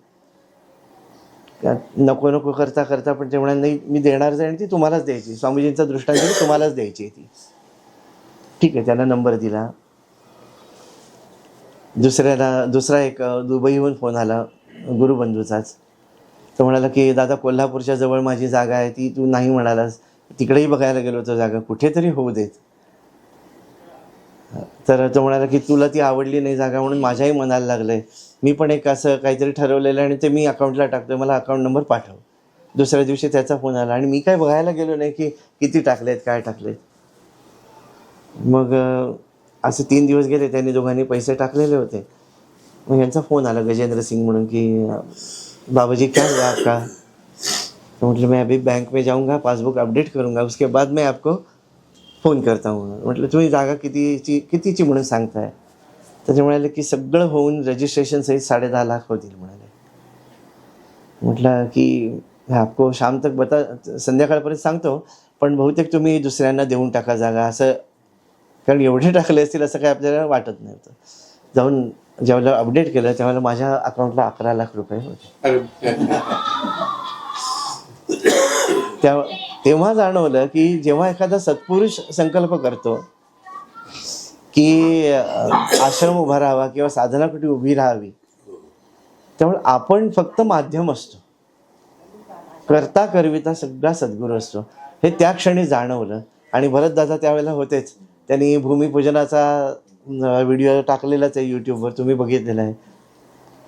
नको नको करता करता पण ते म्हणाले नाही मी देणारच आहे आणि ती तुम्हालाच द्यायची, स्वामीजींचा दृष्टांत तुम्हालाच द्यायची ती. ठीक आहे, त्याला नंबर दिला. दुसरा एक दुबईहून फोन आला, गुरुबंधूचाच. तो म्हणाला की दादा, कोल्हापूरच्या जवळ माझी जागा आहे, ती तू नाही म्हणालास, तिकडेही बघायला गेलो होतो जागा, कुठेतरी होऊ देत. तर तो म्हणाला की तुला ती आवडली नाही जागा म्हणून माझ्याही मनाला लागलंय, मी पण एक असं काहीतरी ठरवलेलं आहे आणि ते मी अकाउंटला टाकतोय, मला अकाउंट नंबर पाठव. दुसऱ्या दिवशी त्याचा फोन आला आणि मी काय बघायला गेलो नाही की किती टाकलेत काय टाकलेत. मग असे 3 दिवस गेले, त्यांनी दोघांनी पैसे टाकलेले होते. मग यांचा फोन आला गजेंद्र सिंग म्हणून की बाबाजी क्या हुआ आपका? तो म्हटलं मैं अभी बैंक में जाऊंगा, पासबुक अपडेट करूंगा, उसके बाद मैं आपको फोन करता हूँ. म्हटलं तुम्ही जागा कितीची म्हणून सांगताय? तर ते म्हणाले की सगळं होऊन रजिस्ट्रेशन सहित 10.5 लाख होतील म्हणाले. म्हटलं की आपको शाम तक संध्याकाळपर्यंत सांगतो, पण बहुतेक तुम्ही दुसऱ्यांना देऊन टाका जागा, असं, कारण एवढे टाकले असतील असं काही आपल्याला वाटत नाही होतं. जाऊन जेव्हा अपडेट केलं तेव्हा माझ्या अकाउंटला 11 लाख रुपये होते. तेव्हा जाणवलं की जेव्हा एखादा सत्पुरुष संकल्प करतो की आश्रम उभा राहावा किंवा साधना कुठे उभी राहावी, त्यामुळे आपण फक्त माध्यम असतो, करता करविता सगळा सद्गुरू असतो, हे त्या क्षणी जाणवलं. आणि भरतदादा त्यावेळेला होतेच, त्यांनी भूमिपूजनाचा व्हिडिओ टाकलेलाच आहे यूट्यूबवर, तुम्ही बघितलेला आहे.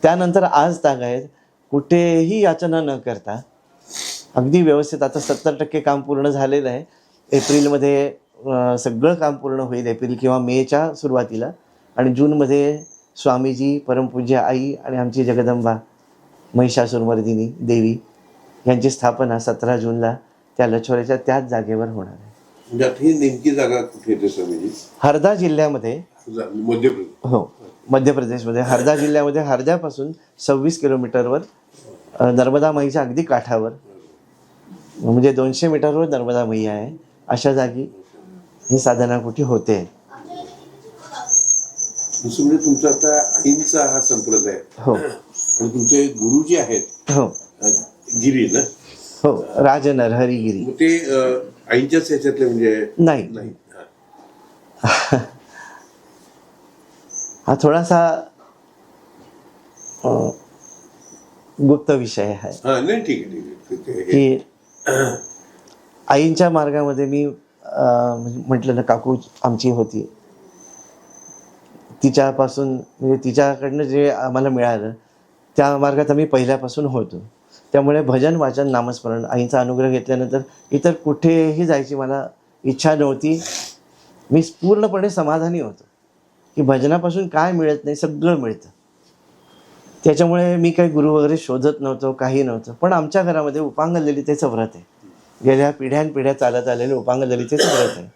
त्यानंतर आज तागायत कुठेही याचना न करता अगदी व्यवस्थित, आता 70% काम पूर्ण झालेलं आहे. एप्रिलमध्ये सगळं काम पूर्ण होईल, एप्रिल किंवा मेच्या सुरुवातीला. आणि जूनमध्ये स्वामीजी, परमपूज्य आई आणि आमची जगदंबा महिषासुरमर्दिनी देवी यांची स्थापना 17 जूनला त्या लछोऱ्याच्या त्याच जागेवर होणार आहे. म्हणजे आता ही नेमकी जागा कुठे येते स्वामीजी? हरदा जिल्ह्यामध्ये, मध्य प्रदेश. हो, मध्य प्रदेशमध्ये हरदा जिल्ह्यामध्ये, हरद्यापासून 26 किलोमीटरवर, नर्मदा माईच्या अगदी काठावर, म्हणजे 200 मीटरवर नर्मदा मैया आहे. अशा जागी ही साधना कुठे होते. दुसरं म्हणजे तुमचा आता आईंचा हा संप्रदाय, हो, आणि तुमचे गुरु जे आहेत, हो, गिरी ना, हो, राजनरहरिगिरी. मग ते आईच्याच ह्याच्यातले म्हणजे नाही. नाही. हा थोडासा गुप्त विषय आहे. हा, नाही, ठीक आहे, ठीक आहे. की आईंच्या मार्गामध्ये मी म्हटलं ना, काकू आमची होती, तिच्यापासून म्हणजे तिच्याकडनं जे आम्हाला मिळालं त्या मार्गात आम्ही पहिल्यापासून होतो. त्यामुळे भजन, वाचन, नामस्मरण, आईंचा अनुग्रह घेतल्यानंतर इतर कुठेही जायची मला इच्छा नव्हती. मी पूर्णपणे समाधानी होतो की भजनापासून काय मिळत नाही, सगळं मिळतं. त्याच्यामुळे मी काही गुरु वगैरे शोधत नव्हतो, काही नव्हतं. पण आमच्या घरामध्ये उपांग ललितेचं व्रत आहे, गेल्या पिढ्यानपिढ्या चालत आलेलं उपांग ललितेचं व्रत आहे.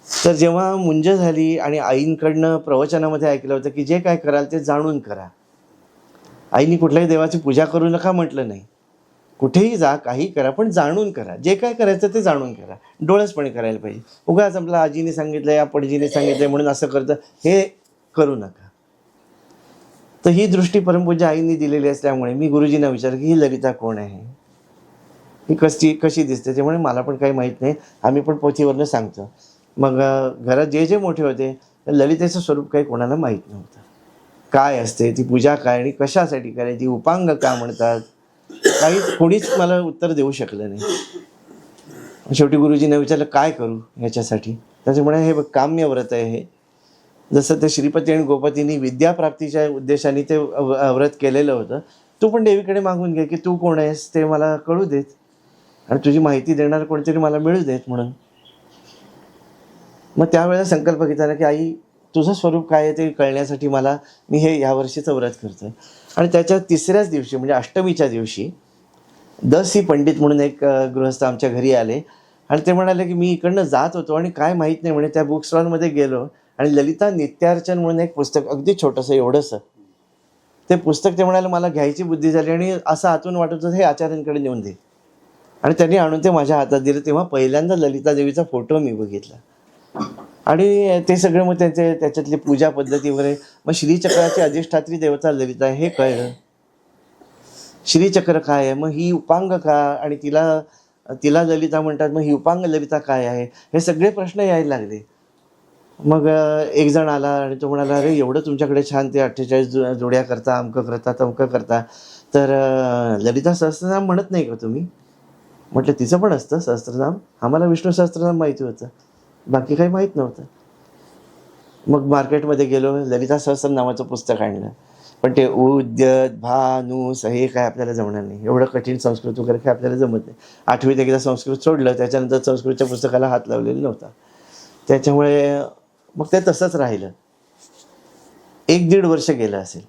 तर जेव्हा मुंज झाली आणि आईंकडनं प्रवचनामध्ये ऐकलं होतं की जे काय कराल ते जाणून करा, आईने कुठल्याही देवाची पूजा करू नका म्हटलं नाही, कुठेही जा, काही करा, पण जाणून करा, जे काय करायचं ते जाणून करा, डोळसपणे करायला पाहिजे. उगाच आपल्या आजीने सांगितलं या पडजीने सांगितलं म्हणून असं करतं, हे करू नका. तर ही दृष्टी परमपूज्य आईंनी दिलेली असल्यामुळे मी गुरुजींना विचारलं की ही ललिता कोण आहे, ही कशी दिसते. त्यामुळे मला पण काही माहीत नाही, आम्ही पण पोथीवरनं सांगतो. मग घरात जे मोठे होते ललितेचं स्वरूप काही कोणाला माहीत नव्हतं, काय असते ती पूजा, काय आणि कशासाठी करायची, उपांग का म्हणतात, कोणीच मला उत्तर देऊ शकलं नाही. शेवटी गुरुजींना विचारलं काय करू ह्याच्यासाठी. त्याच्यामुळे हे काम्य व्रत आहे. हे जसं ते श्रीपती आणि गोपतींनी विद्याप्राप्तीच्या उद्देशाने ते व्रत केलेलं होतं, तू पण देवीकडे मागून घे की तू कोण आहेस ते मला कळू देत आणि तुझी माहिती देणार कोणतरी मला मिळू देत म्हणून. मग त्यावेळेला संकल्प घेतला की आई तुझं स्वरूप काय आहे ते कळण्यासाठी मी हे यावर्षीचं व्रत करतोय. आणि त्याच्या 3ऱ्याच दिवशी म्हणजे अष्टमीच्या दिवशी दसी पंडित म्हणून एक गृहस्थ आमच्या घरी आले आणि ते म्हणाले की मी इकडनं जात होतो आणि काय माहीत नाही म्हणे, त्या बुक स्टॉलमध्ये गेलो आणि ललिता नित्यार्चन म्हणून एक पुस्तक अगदी छोटंसं एवढंसं ते पुस्तक, ते म्हणाले मला घ्यायची बुद्धी झाली आणि असं आतून वाटत होतं हे आचार्यांकडे नेऊन दे. आणि त्यांनी आणून ते माझ्या हातात दिलं. तेव्हा पहिल्यांदा ललिता देवीचा फोटो मी बघितला आणि ते सगळं मग त्याच्यातली पूजा पद्धती वगैरे. मग श्रीचक्राची अधिष्ठात्री देवता ललिता हे कळलं. श्रीचक्र काय आहे, मग ही उपांग का, आणि तिला ललिता म्हणतात, मग ही उपांग ललिता काय आहे, हे सगळे प्रश्न यायला लागले. मग एक जण आला आणि तो म्हणाला, अरे एवढं तुमच्याकडे छान ते 48 जोड्या करता, अमकं करता तमकं करता, तर ललिता सहस्त्रनाम म्हणत नाही का तुम्ही? म्हटलं तिचं पण असतं सहस्त्रनाम, आम्हाला विष्णू सहस्त्रनाम माहिती होतं, बाकी काही माहीत नव्हतं. मग मार्केटमध्ये गेलो, ललिता सहस्त्रनामाचं पुस्तक आणलं. पण ते उद्यत भानूस हे काय आपल्याला जमणार नाही, एवढं कठीण संस्कृत वगैरे काय आपल्याला जमत नाही. 8वीत एकदा संस्कृत सोडलं, त्याच्यानंतर संस्कृतच्या पुस्तकाला हात लावलेला नव्हता. त्याच्यामुळे मग ते तसंच राहिलं. 1-1.5 वर्ष गेलं असेल.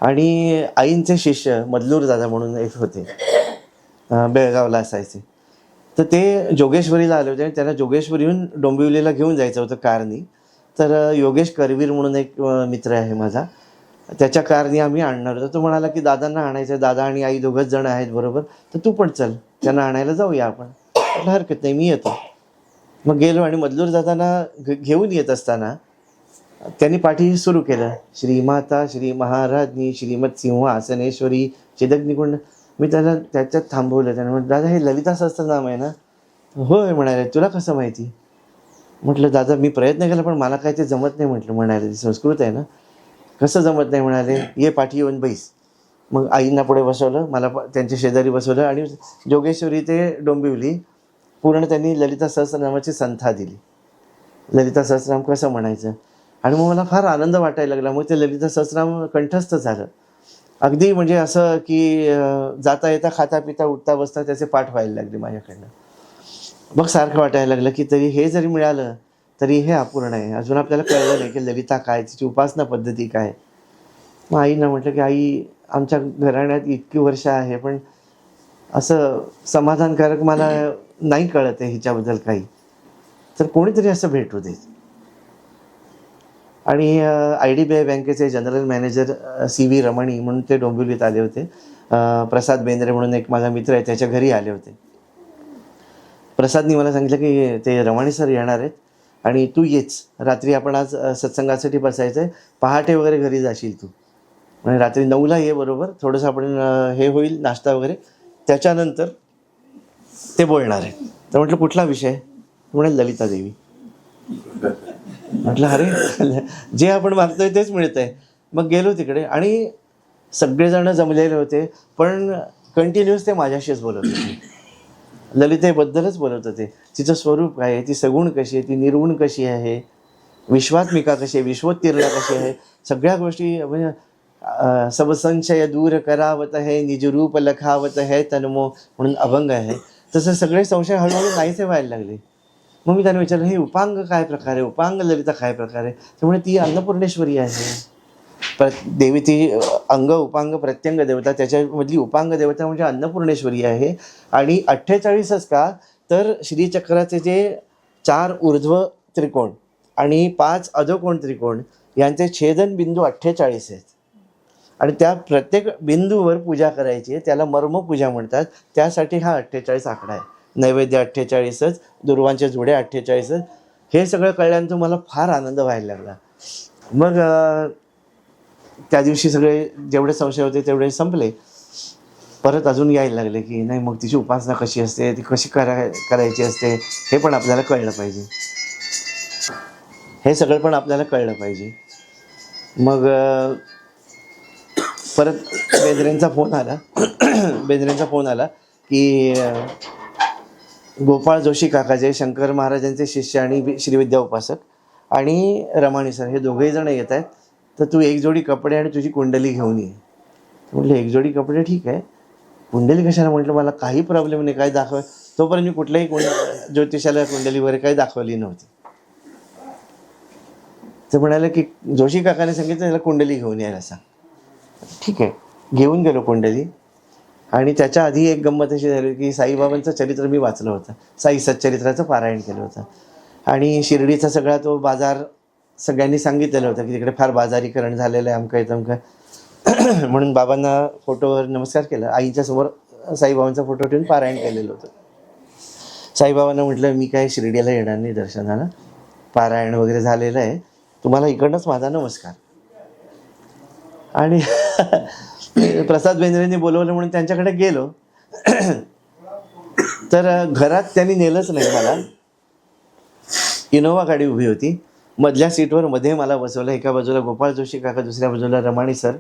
आणि आईंचे शिष्य मधलूर दादा म्हणून एक होते, बेळगावला असायचे. तर ते जोगेश्वरीला आले होते आणि त्यांना जोगेश्वरीहून डोंबिवलीला घेऊन जायचं होतं कारनी. तर योगेश करवीर म्हणून एक मित्र आहे माझा, त्याच्या कारनी आम्ही आणणार होतो. तो म्हणाला की दादांना आणायचं, दादा आणि आई दोघंच जण आहेत बरोबर, तर तू पण चल, त्यांना आणायला जाऊया आपण. म्हटलं हरकत नाही, मी येतो. मग गेलो आणि मधलूर दादांना घेऊन येत असताना त्यांनी पाठी सुरू केलं, श्रीमाता श्री महाराजनी श्रीमत सिंहासनेश्वरी चिदग्निकुंड. मी त्याला त्याच्यात थांबवलं. त्याने म्हटलं, दादा हे ललिता सहस्त्रनाम आहे ना? होय म्हणाले, तुला कसं माहिती? म्हटलं दादा मी प्रयत्न केला पण मला काय ते जमत नाही. म्हणाले ती संस्कृत आहे ना. कसं जमत नाही? म्हणाले ये पाठी येऊन बैस. मग आईंना पुढे बसवलं, मला त्यांच्या शेजारी बसवलं आणि जोगेश्वरी ते डोंबिवली पूर्ण त्यांनी ललिता सहस्त्रनामाची संथा दिली, ललिता सहस्त्रनाम कसं म्हणायचं. आणि मग मला फार आनंद वाटायला लागला. मग ते ललिता सहस्त्रनाम कंठस्थ झालं अगदी, म्हणजे असं की जाता येता खाता पिता उठता बसता त्याचे पाठ व्हायला लागले माझ्याकडनं. मग सारखं वाटायला लागलं की तरी हे जरी मिळालं तरी हे अपूर्ण आहे, अजून आपल्याला कळलं नाही की ललिता काय, तिची उपासना पद्धती काय. मग आईना म्हटलं की आई आमच्या घराण्यात इतकी वर्ष आहे पण असं समाधानकारक मला नाही कळत आहे हिच्याबद्दल काही, तर कोणीतरी असं भेटू दे. आणि IDBI बँकेचे जनरल मॅनेजर CV रमणी म्हणून ते डोंबिवलीत आले होते. प्रसाद बेंद्रे म्हणून एक माझा मित्र आहे, त्याच्या घरी आले होते. प्रसादनी मला सांगितलं की ते रमणी सर येणार आहेत आणि तू येच, रात्री आपण आज सत्संगासाठी बसायचं आहे, पहाटे वगैरे घरी जाशील तू, म्हणजे रात्री 9ला ये बरोबर, थोडंसं आपण हे होईल नाश्ता वगैरे, त्याच्यानंतर ते बोलणार आहे. तर म्हटलं कुठला विषय? म्हणे ललिता देवी. म्हटलं अरे जे आपण मागतोय तेच मिळत आहे. मग गेलो तिकडे आणि सगळेजण जमलेले होते, पण कंटिन्यूस ते माझ्याशीच बोलत होते, ललितेबद्दलच बोलत होते. तिचं स्वरूप काय आहे, ती सगुण कशी आहे, ती निर्गुण कशी आहे, विश्वात्मिका कशी आहे, विश्वोत्तीर्णा कशी आहे, सगळ्या गोष्टी. म्हणजे सब संशय दूर करावत आहे, निजरूप लखावत आहे तन्मो म्हणून अभंग आहे, तसं सगळे संशय हळूहळू नाहीसे व्हायला लागले. मग मी त्यांना विचारलं हे उपांग काय प्रकार आहे, उपांग ललिता काय प्रकार आहे? त्यामुळे ती अन्नपूर्णेश्वरी आहे. देवी ती अंग उपांग प्रत्यंग देवता, त्याच्यामधली उपांग देवता म्हणजे अन्नपूर्णेश्वरी आहे. आणि 48च का, तर श्रीचक्राचे जे 4 ऊर्ध्व त्रिकोण आणि 5 अधोकोण त्रिकोण यांचे छेदन बिंदू 48 आहेत. आणि त्या प्रत्येक बिंदूवर पूजा करायची आहे, त्याला मर्मपूजा म्हणतात. त्यासाठी हा 48 आकडा आहे. नैवेद्य 48च, दुर्वांच्या जोड्या 48च. हे सगळं कळल्यानंतर मला फार आनंद व्हायला लागला. मग त्या दिवशी सगळे जेवढे संशय होते तेवढे संपले. परत अजून यायला लागले की नाही मग तिची उपासना कशी असते, ती कशी करायची असते, हे पण आपल्याला कळलं पाहिजे, हे सगळं पण आपल्याला कळलं पाहिजे. मग परत बेंद्रेंचा फोन आला की गोपाळ जोशी काका जे शंकर महाराजांचे शिष्य आणि श्रीविद्या उपासक आणि रमाणी सर हे दोघेही जण येत आहेत, तर तू एक जोडी कपडे आणि तुझी कुंडली घेऊन ये. म्हटलं एक जोडी कपडे ठीक आहे, कुंडली कशाला? म्हटलं मला काही प्रॉब्लेम नाही, काय दाखव. तोपर्यंत मी कुठल्याही ज्योतिषाला कुंडली वगैरे काही दाखवली नव्हती. ते म्हणाले की जोशी काकाने सांगितलं त्याला कुंडली घेऊन यायला सांग. ठीक आहे, घेऊन गेलो कुंडली. आणि त्याच्या आधी एक गंमत अशी झाली की साईबाबांचं चरित्र मी वाचलं होतं, साई सच्चरित्राचं पारायण केलं होतं. आणि शिर्डीचा सगळा तो बाजार सगळ्यांनी सांगितलेलं होतं की तिकडे फार बाजारीकरण झालेलं आहे, अमकं आहे तमकं. म्हणून बाबांना फोटोवर नमस्कार केला, आईच्या समोर साईबाबांचा फोटो ठेवून पारायण केलेलं होतं. साईबाबांना म्हटलं मी काय शिर्डीला येणार नाही दर्शनाला, पारायण वगैरे झालेलं आहे, तुम्हाला इकडनंच माझा नमस्कार. आणि प्रसाद बेंद्रेंनी बोलवलं म्हणून त्यांच्याकडे गेलो. तर घरात त्यांनी नेलंच नाही मला. इनोव्हा गाडी उभी होती. मधल्या सीटवर मध्ये मला बसवलं. एका बाजूला गोपाळ जोशी काका, दुसऱ्या बाजूला रमाणी सर.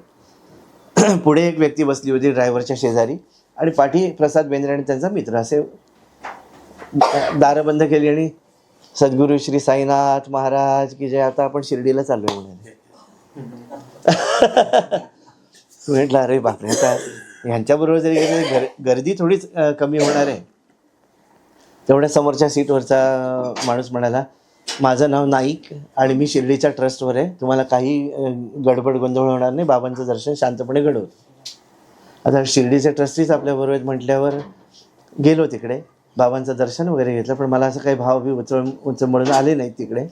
पुढे एक व्यक्ती बसली होती ड्रायव्हरच्या शेजारी आणि पाठी प्रसाद बेंद्रे आणि त्यांचा मित्र. असे दारं बंद केली आणि सद्गुरू श्री साईनाथ महाराज की जय, आता आपण शिर्डीला चाललोय म्हणाले. म्हटलं अरे बापरे, आता ह्यांच्याबरोबर जरी गेले गर्दी थोडीच कमी होणार आहे. तेवढ्या समोरच्या सीटवरचा माणूस म्हणाला, माझं नाव नाईक आणि मी शिर्डीच्या ट्रस्टवर आहे, तुम्हाला काही गडबड गोंधळ होणार नाही, बाबांचं दर्शन शांतपणे घडवतो. आता शिर्डीचे ट्रस्टीच आपल्याबरोबर आहेत म्हटल्यावर गेलो तिकडे, बाबांचं दर्शन वगैरे घेतलं. पण मला असं काही भाव बी उचंबळून आले नाहीत तिकडे.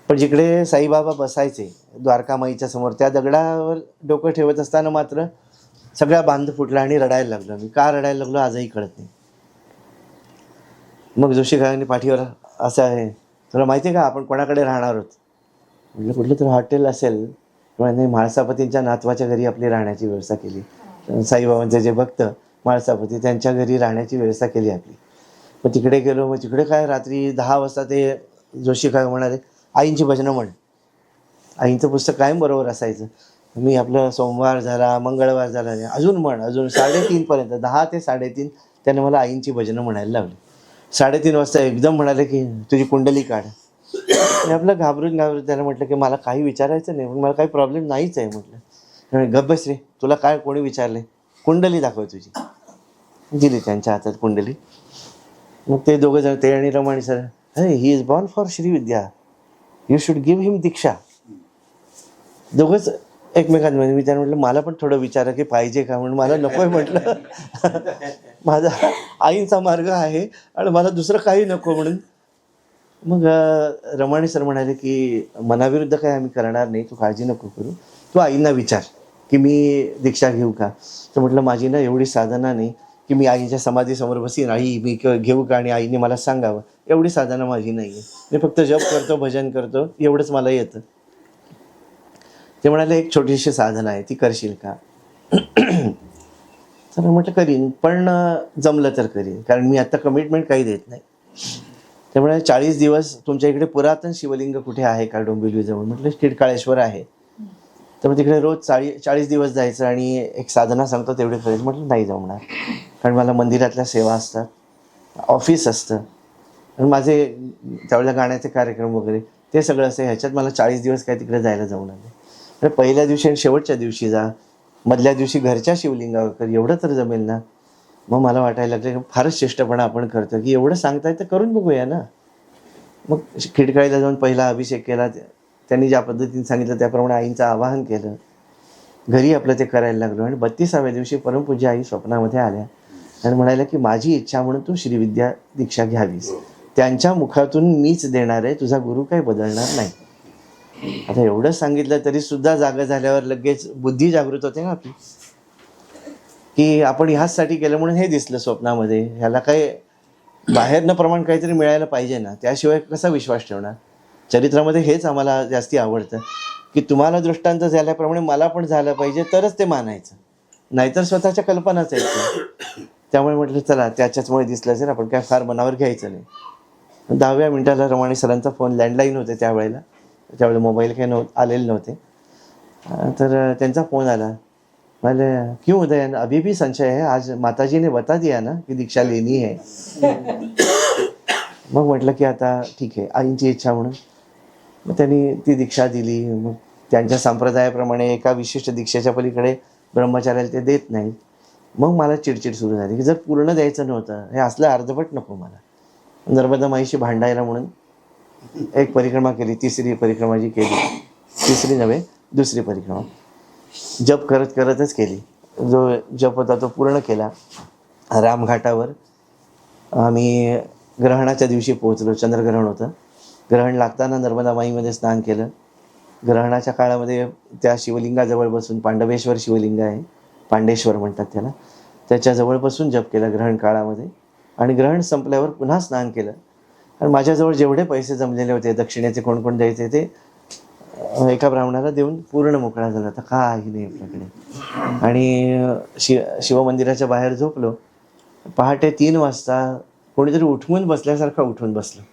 पण जिकडे साईबाबा बसायचे द्वारकामाईच्या समोर, त्या दगडावर डोकं ठेवत असताना मात्र सगळा बांध फुटला आणि रडायला लागलो. मी का रडायला लागलो आजही कळत नाही. मग जोशी काकांनी पाठीवर, असं आहे तुला माहिती आहे का आपण कोणाकडे राहणार आहोत? म्हटलं कुठलं तर हॉटेल असेल. नाही, म्हाळसापतींच्या नातवाच्या घरी आपली राहण्याची व्यवस्था केली. साईबाबांचे जे भक्त म्हाळसापती त्यांच्या घरी राहण्याची व्यवस्था केली आपली. मग तिकडे गेलो. मग तिकडे काय रात्री 10 वाजता ते जोशी काका म्हणाले, आईंची भजनं म्हण. आईंचं पुस्तक कायम बरोबर असायचं. मी आपलं सोमवार झाला, मंगळवार झाला, अजून म्हण, अजून 3:30पर्यंत, 10 ते 3:30 त्याने मला आईंची भजनं म्हणायला लावली. 3:30 वाजता एकदम म्हणाले की तुझी कुंडली काढ. मी आपलं घाबरून त्याला म्हटलं की मला काही विचारायचं नाही, मला काही प्रॉब्लेम नाहीच आहे म्हटलं. गप्प बस रे, तुला काय कोणी विचारले, कुंडली दाखव तुझी. दिली त्यांच्या हातात कुंडली. मग ते दोघं जण, ते आणि रमाणी सर, अरे he is born for Srividya, you should give him diksha. दोघंच एकमेकांमध्ये. मी त्यांना म्हटलं मला पण थोडं विचारा की पाहिजे का, म्हणून मला नको आहे म्हटलं. माझा आईंचा मार्ग आहे आणि मला दुसरं काही नको म्हणून. मग रमाणी सर म्हणाले की मनाविरुद्ध काय आम्ही करणार नाही, तू काळजी नको करू, तू आईंना विचार की मी दीक्षा घेऊ का. तर म्हटलं माझी ना एवढी साधना नाही की मी आईच्या समाधीसमोर बसीन, आई मी घेऊ का आणि आईने मला सांगावं, एवढी साधना माझी नाही आहे. मी फक्त जप करतो, भजन करतो, एवढंच मला येतं. ते म्हणाले एक छोटीशी साधना आहे, ती करशील का? तर म्हटलं करीन, पण जमलं तर करीन, कारण मी आत्ता कमिटमेंट काही देत नाही. त्यामुळे 40 दिवस तुमच्या इकडे पुरातन शिवलिंग कुठे आहे का डोंबिवलीजवळ? म्हटलं खिडकाळेश्वर आहे. तर मग तिकडे रोज 40 दिवस जायचं आणि एक साधना सांगतो तेवढे करायचं. म्हटलं नाही जमणार, कारण मला मंदिरातल्या सेवा असतात, ऑफिस असतं आणि माझे त्यावेळेला गाण्याचे कार्यक्रम वगैरे ते सगळं असं, ह्याच्यात मला 40 दिवस काय तिकडे जायला जमणार नाही. तर पहिल्या दिवशी आणि शेवटच्या दिवशी जा, मधल्या दिवशी घरच्या शिवलिंगावर कर, एवढं तर जमेल ना. मग मला वाटायला लागलं की फारच चेष्टापणा आपण करतो की एवढं सांगताय तर करून बघूया ना. मग खिडकाळीला जाऊन पहिला अभिषेक केला. त्यांनी ज्या पद्धतीने सांगितलं त्याप्रमाणे आईंचं आवाहन केलं. घरी आपलं ते करायला लागलो आणि 32व्या दिवशी परमपूज्य आई स्वप्नामध्ये आल्या आणि म्हणाल्या की माझी इच्छा म्हणून तू श्रीविद्या दीक्षा घ्यावीस, त्यांच्या मुखातून मीच देणार आहे, तुझा गुरु काही बदलणार नाही. आता एवढं सांगितलं तरी सुद्धा जागा झाल्यावर लगेच बुद्धी जागृत होते ना आपली, की आपण ह्याचसाठी केलं म्हणून हे दिसलं स्वप्नामध्ये, ह्याला काय बाहेरनं प्रमाण काहीतरी मिळायला पाहिजे ना, त्याशिवाय कसा विश्वास ठेवणार. चरित्रामध्ये हेच आम्हाला जास्ती आवडतं की तुम्हाला दृष्टांत झाल्याप्रमाणे मला पण झालं पाहिजे तरच ते मानायचं, नाहीतर स्वतःच्या कल्पनाच आहेत. त्यामुळे म्हटलं चला त्याच्याचमुळे दिसलं असेल, आपण काय फार मनावर घ्यायचं नाही. 10व्या मिनिटाला रमाणी सरांचा फोन, लँडलाईन होते त्यावेळेला मोबाईल काही आलेले नव्हते. तर त्यांचा फोन आला. बोले क्यों उदयन, अभी भी संशय है, आज माताजी ने बता दिया ना कि दीक्षा लेनी है. मग म्हटलं की आता ठीक आहे, आईंची इच्छा म्हणून मग त्यांनी ती दीक्षा दिली. मग त्यांच्या संप्रदायाप्रमाणे एका विशिष्ट दीक्षेच्या पलीकडे ब्रह्मचार्याला ते देत नाहीत. मग मला चिडचिड सुरू झाली की जर पूर्ण द्यायचं नव्हतं, हे असलं अर्धवट नको मला. नर्मदा माईशी भांडायला म्हणून एक परिक्रमा केली, 3री परिक्रमा जी केली, 3री नव्हे 2री परिक्रमा जप करतच केली. जो जप होता तो पूर्ण केला. रामघाटावर आम्ही ग्रहणाच्या दिवशी पोहोचलो. चंद्रग्रहण होतं. ग्रहण लागताना नर्मदा माईमध्ये स्नान केलं. ग्रहणाच्या काळामध्ये त्या शिवलिंगाजवळ बसून, पांडवेश्वर शिवलिंग आहे, पांडेश्वर म्हणतात त्याला, त्याच्याजवळ बसून जप केला ग्रहण काळामध्ये. आणि ग्रहण संपल्यावर पुन्हा स्नान केलं. आणि माझ्याजवळ जेवढे पैसे जमलेले होते दक्षिणेचे, कोण कोण द्यायचे ते एका ब्राह्मणाला देऊन पूर्ण मोकळा झाला. आता काही नाही आपल्याकडे. आणि शिवमंदिराच्या बाहेर झोपलो. पहाटे 3 वाजता कोणीतरी उठवून बसल्यासारखं उठून बसलं.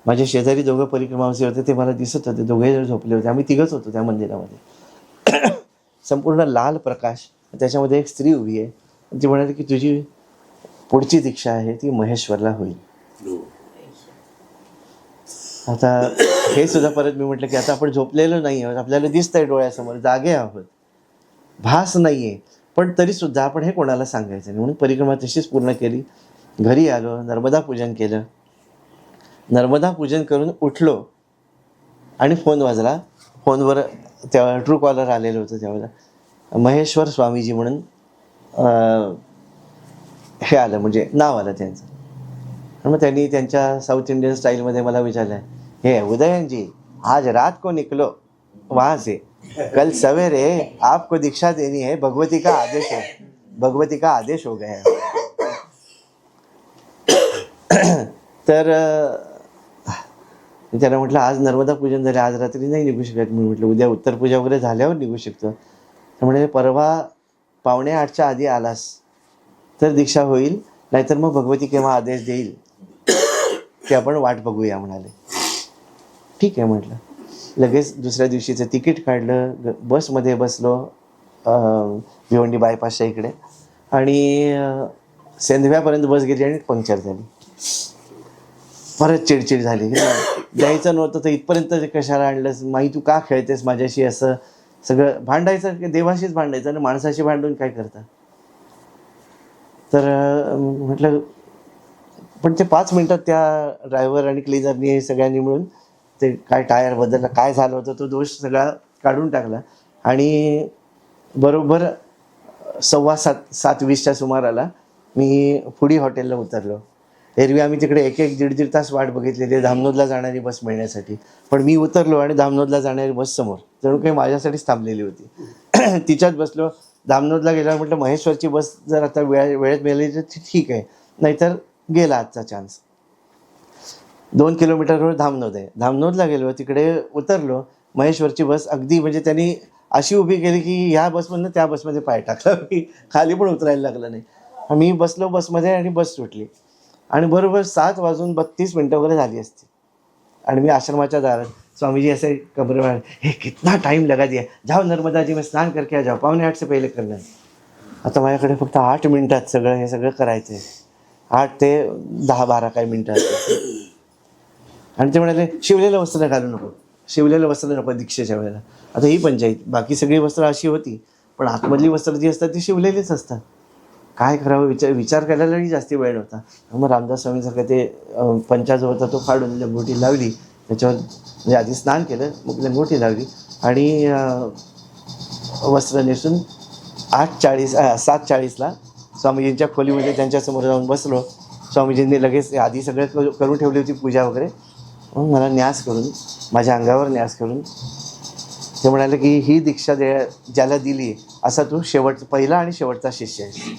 माझ्या शेजारी दोघं परिक्रमावासी होते, ते मला दिसत होते, दोघे जण झोपले होते. आम्ही तिघच होतो त्या मंदिरामध्ये. संपूर्ण लाल प्रकाश, त्याच्यामध्ये एक स्त्री उभी आहे. ती म्हणाली की तुझी पुढची दीक्षा आहे ती महेश्वरला होईल. आता हे सुद्धा परत मी म्हटलं की आता आपण झोपलेलो नाही आहोत, आपल्याला दिसतंय डोळ्यासमोर, जागे आहोत, भास नाही आहे, पण तरीसुद्धा आपण हे कोणाला सांगायचं नाही. म्हणून परिक्रमा तशीच पूर्ण केली. घरी आलो, नर्मदा पूजन केलं. नर्मदा पूजन करून उठलो आणि फोन वाजला. फोनवर तेव्हा ट्रू कॉलर आलेलं होतं, त्यावेळेला महेश्वर स्वामीजी म्हणून हे आलं, म्हणजे नाव आलं त्यांचं. आणि मग त्यांनी त्यांच्या साऊथ इंडियन स्टाईलमध्ये मला विचारलं, हे उदयन जी, आज रात को निकलो वहाँ से, कल सवेरे आपको दीक्षा देनी है, भगवती का आदेश है, भगवती का आदेश हो गया है. तर त्याला म्हटलं आज नर्मदा पूजन झाले, आज रात्री नाही निघू शकत. मी म्हटलं उद्या उत्तर पूजा वगैरे झाल्यावर निघू शकतो. तर म्हणजे परवा 7:45च्या आधी आलास तर दीक्षा होईल, नाहीतर मग भगवती केव्हा आदेश देईल ते आपण वाट बघूया म्हणाले. ठीक आहे म्हटलं. लगेच दुसऱ्या दिवशीचं तिकीट काढलं, बसमध्ये बसलो भिवंडी बायपासच्या इकडे, आणि सेंधव्यापर्यंत बस गेली आणि पंक्चर झाली. परत चिडचिड झाली, द्यायचं नव्हतं तर इथपर्यंत कशाला आणलंस, माही तू का खेळतेस माझ्याशी, असं सगळं भांडायचं. देवाशीच भांडायचं आणि माणसाशी भांडून काय करता. तर म्हटलं, पण ते 5 मिनटात त्या ड्रायव्हर आणि क्लिनरनी सगळ्यांनी मिळून ते काय टायर बदलला, काय झालं होतं तो दोष सगळा काढून टाकला. आणि बरोबर 7:15च्या सुमाराला मी फुडी हॉटेलला उतरलो. एरवी आम्ही तिकडे 1-1, 1.5 तास वाट बघितलेली धामनोदला जाणारी बस मिळण्यासाठी, पण मी उतरलो आणि धामनोदला जाणारी बस समोर जणू काही माझ्यासाठीच थांबलेली होती. तिच्यात बसलो. धामनोदला गेल्यावर म्हटलं महेश्वरची बस जर आता वेळेत मिळाली तर ठीक आहे, नाहीतर गेला आजचा चान्स. 2 किलोमीटरवर धामनोद आहे. धामनोदला गेलो, तिकडे उतरलो. महेश्वरची बस अगदी म्हणजे त्यांनी अशी उभी केली की ह्या बसमधनं त्या बसमध्ये पाय टाकला, की खाली पण उतरायला लागलं नाही. मी बसलो बसमध्ये आणि बस सुटली. आणि बरोबर 7:32 वगैरे झाली असती आणि मी आश्रमाच्या दारात. स्वामीजी ऐसे कमरे में, हे कितना टाइम लगा दिया, जाओ नर्मदा जी में स्नान करके आ जाओ, 7:45 से पहिले करना. आता माझ्याकडे फक्त 8 मिनिटात हे सगळं करायचं आहे. 8 ते 10-12 काही मिनिटात. आणि ते म्हणाले शिवलेलं वस्त्र घालू नको, शिवलेलं वस्त्र नको दीक्षेच्या वेळेला. आता ही पंचायत, बाकी सगळी वस्त्र अशी होती, पण आतमधली वस्त्र जी असतात ती शिवलेलीच असतात. काय करावं विचार करायलाही जास्ती वेळ नव्हता. मग रामदास स्वामींसारखं ते पंचा जो होता तो फाडून लंगोटी लावली, त्याच्यावर म्हणजे आधी स्नान केलं, मग लंगोटी लावली आणि वस्त्र नेसून 7:40ला स्वामीजींच्या खोलीमध्ये त्यांच्यासमोर जाऊन बसलो. स्वामीजींनी लगेच आधी सगळं करून ठेवली होती पूजा वगैरे. मग मला न्यास करून, माझ्या अंगावर न्यास करून ते म्हणाले की ही दीक्षा ज्याला दिली असा तू पहिला आणि शेवटचा शिष्य आहे,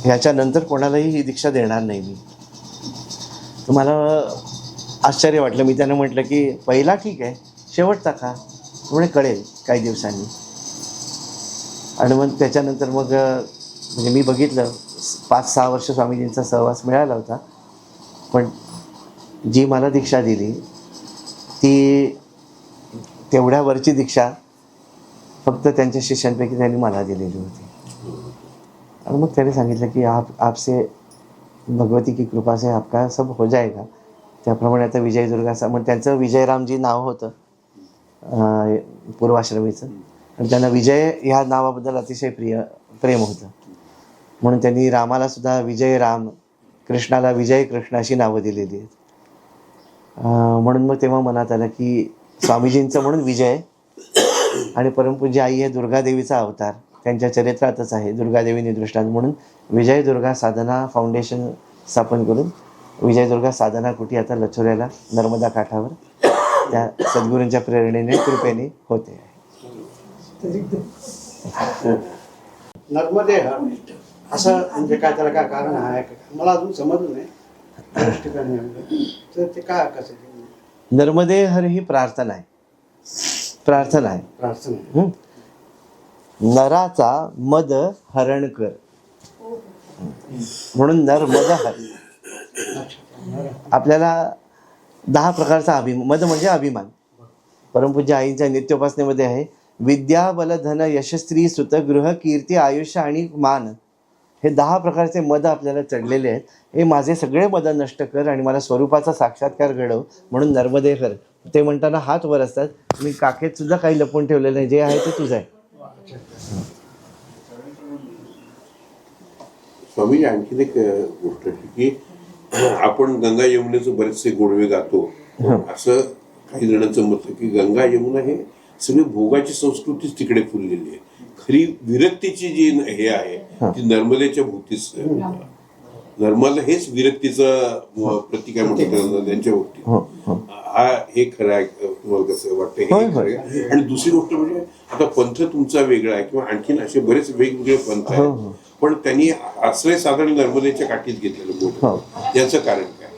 ह्याच्यानंतर कोणालाही ही दीक्षा देणार नाही मी. तर मला आश्चर्य वाटलं. मी त्यांना म्हटलं की पहिला ठीक आहे, शेवटचा का, म्हणजे कळेल काही दिवसांनी. आणि मग त्याच्यानंतर मग म्हणजे मी बघितलं 5-6 वर्ष स्वामीजींचा सहवास मिळाला होता, पण जी मला दीक्षा दिली ती तेवढ्यावरची दीक्षा फक्त त्यांच्या शिष्यांपैकी त्यांनी मला दिलेली होती. आणि मग त्याने सांगितलं की आपसे भगवती की कृपा से आपका सब हो जाएगा. त्याप्रमाणे आता विजयदुर्गा, मग त्यांचं विजयरामजी नाव होतं पूर्वाश्रमीचं, आणि त्यांना विजय ह्या नावाबद्दल अतिशय प्रेम होतं. म्हणून त्यांनी रामाला सुद्धा विजयराम, कृष्णाला विजय कृष्ण अशी नावं दिलेली आहेत. म्हणून मग तेव्हा मनात आलं की स्वामीजींचं म्हणून विजय, आणि परमपूज्य आई हे दुर्गादेवीचा अवतार त्यांच्या चरित्रातच आहे, दुर्गादेवीने दृष्टांत म्हणून विजय दुर्गा साधना फाउंडेशन स्थापन करून विजय दुर्गा साधना कुटी आता लछोऱ्याला नर्मदा काठावर त्या सद्गुरूंच्या प्रेरणेने कृपेने होते. नर्मदे हर असं म्हणजे काय त्याला काय कारण आहे मला अजून समजलं नाही. तर ते काय कसं नर्मदे हर ही प्रार्थना आहे. प्रार्थना नराचा मद हरण कर म्हणून नर्मदा हर. आपल्याला 10 प्रकारचा अभिमान. मद म्हणजे अभिमान. परमपूज्य आईंच्या नित्योपासनेमध्ये आहे, विद्या बल धन यश स्त्री सुत गृह कीर्ती आयुष्य आणि मान. हे 10 प्रकारचे मद आपल्याला चढलेले आहेत. हे माझे सगळे मद नष्ट कर आणि मला स्वरूपाचा साक्षात्कार घडव म्हणून नर्मदे कर. ते म्हणताना हात वर असतात. मी काखेत सुद्धा काही लपवून ठेवलेलं नाही, जे आहे ते तुझं आहे. स्वामी आणखीन एक गोष्ट आहे की आपण गंगा यमुनेचं बरेचसे गोडवे गातो. असं काही जणांचं मत आहे की गंगा यमुना हे सगळी भोगाची संस्कृतीच तिकडे फुललेली आहे. खरी विरक्तीची जी हे आहे ती नर्मदेच्या भोवतीच. नर्मदा हेच विरक्तीचं प्रतीक आहे म्हणतात त्यांच्या बाबतीत. हा हे खरं आहे. तुम्हाला कसं वाटतं हे खरं आहे. आणि दुसरी गोष्ट म्हणजे आता पंथ तुमचा वेगळा आहे किंवा आणखीन असे बरेच वेगवेगळे पंथ आहेत, पण त्यांनी आश्रय साधारण नर्मदेच्या काठीत घेतलेलं. याचं कारण काय?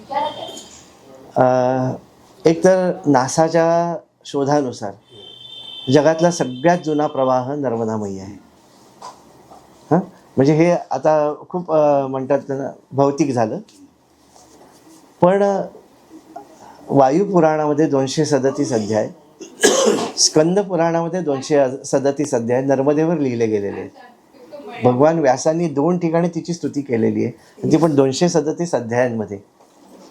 एक तर नासाच्या शोधानुसार जगातला सगळ्यात जुना प्रवाह नर्मदा मैया आहे. हां, म्हणजे हे आता खूप म्हणतात ना भौतिक झालं, पण वायू पुराणामध्ये 237 अध्याय, स्कंद पुराणामध्ये 237 अध्याय नर्मदेवर लिहिले गेलेले आहेत. भगवान व्यासांनी 2 ठिकाणी तिची स्तुती केलेली आहे, ती पण 237 अध्यायांमध्ये.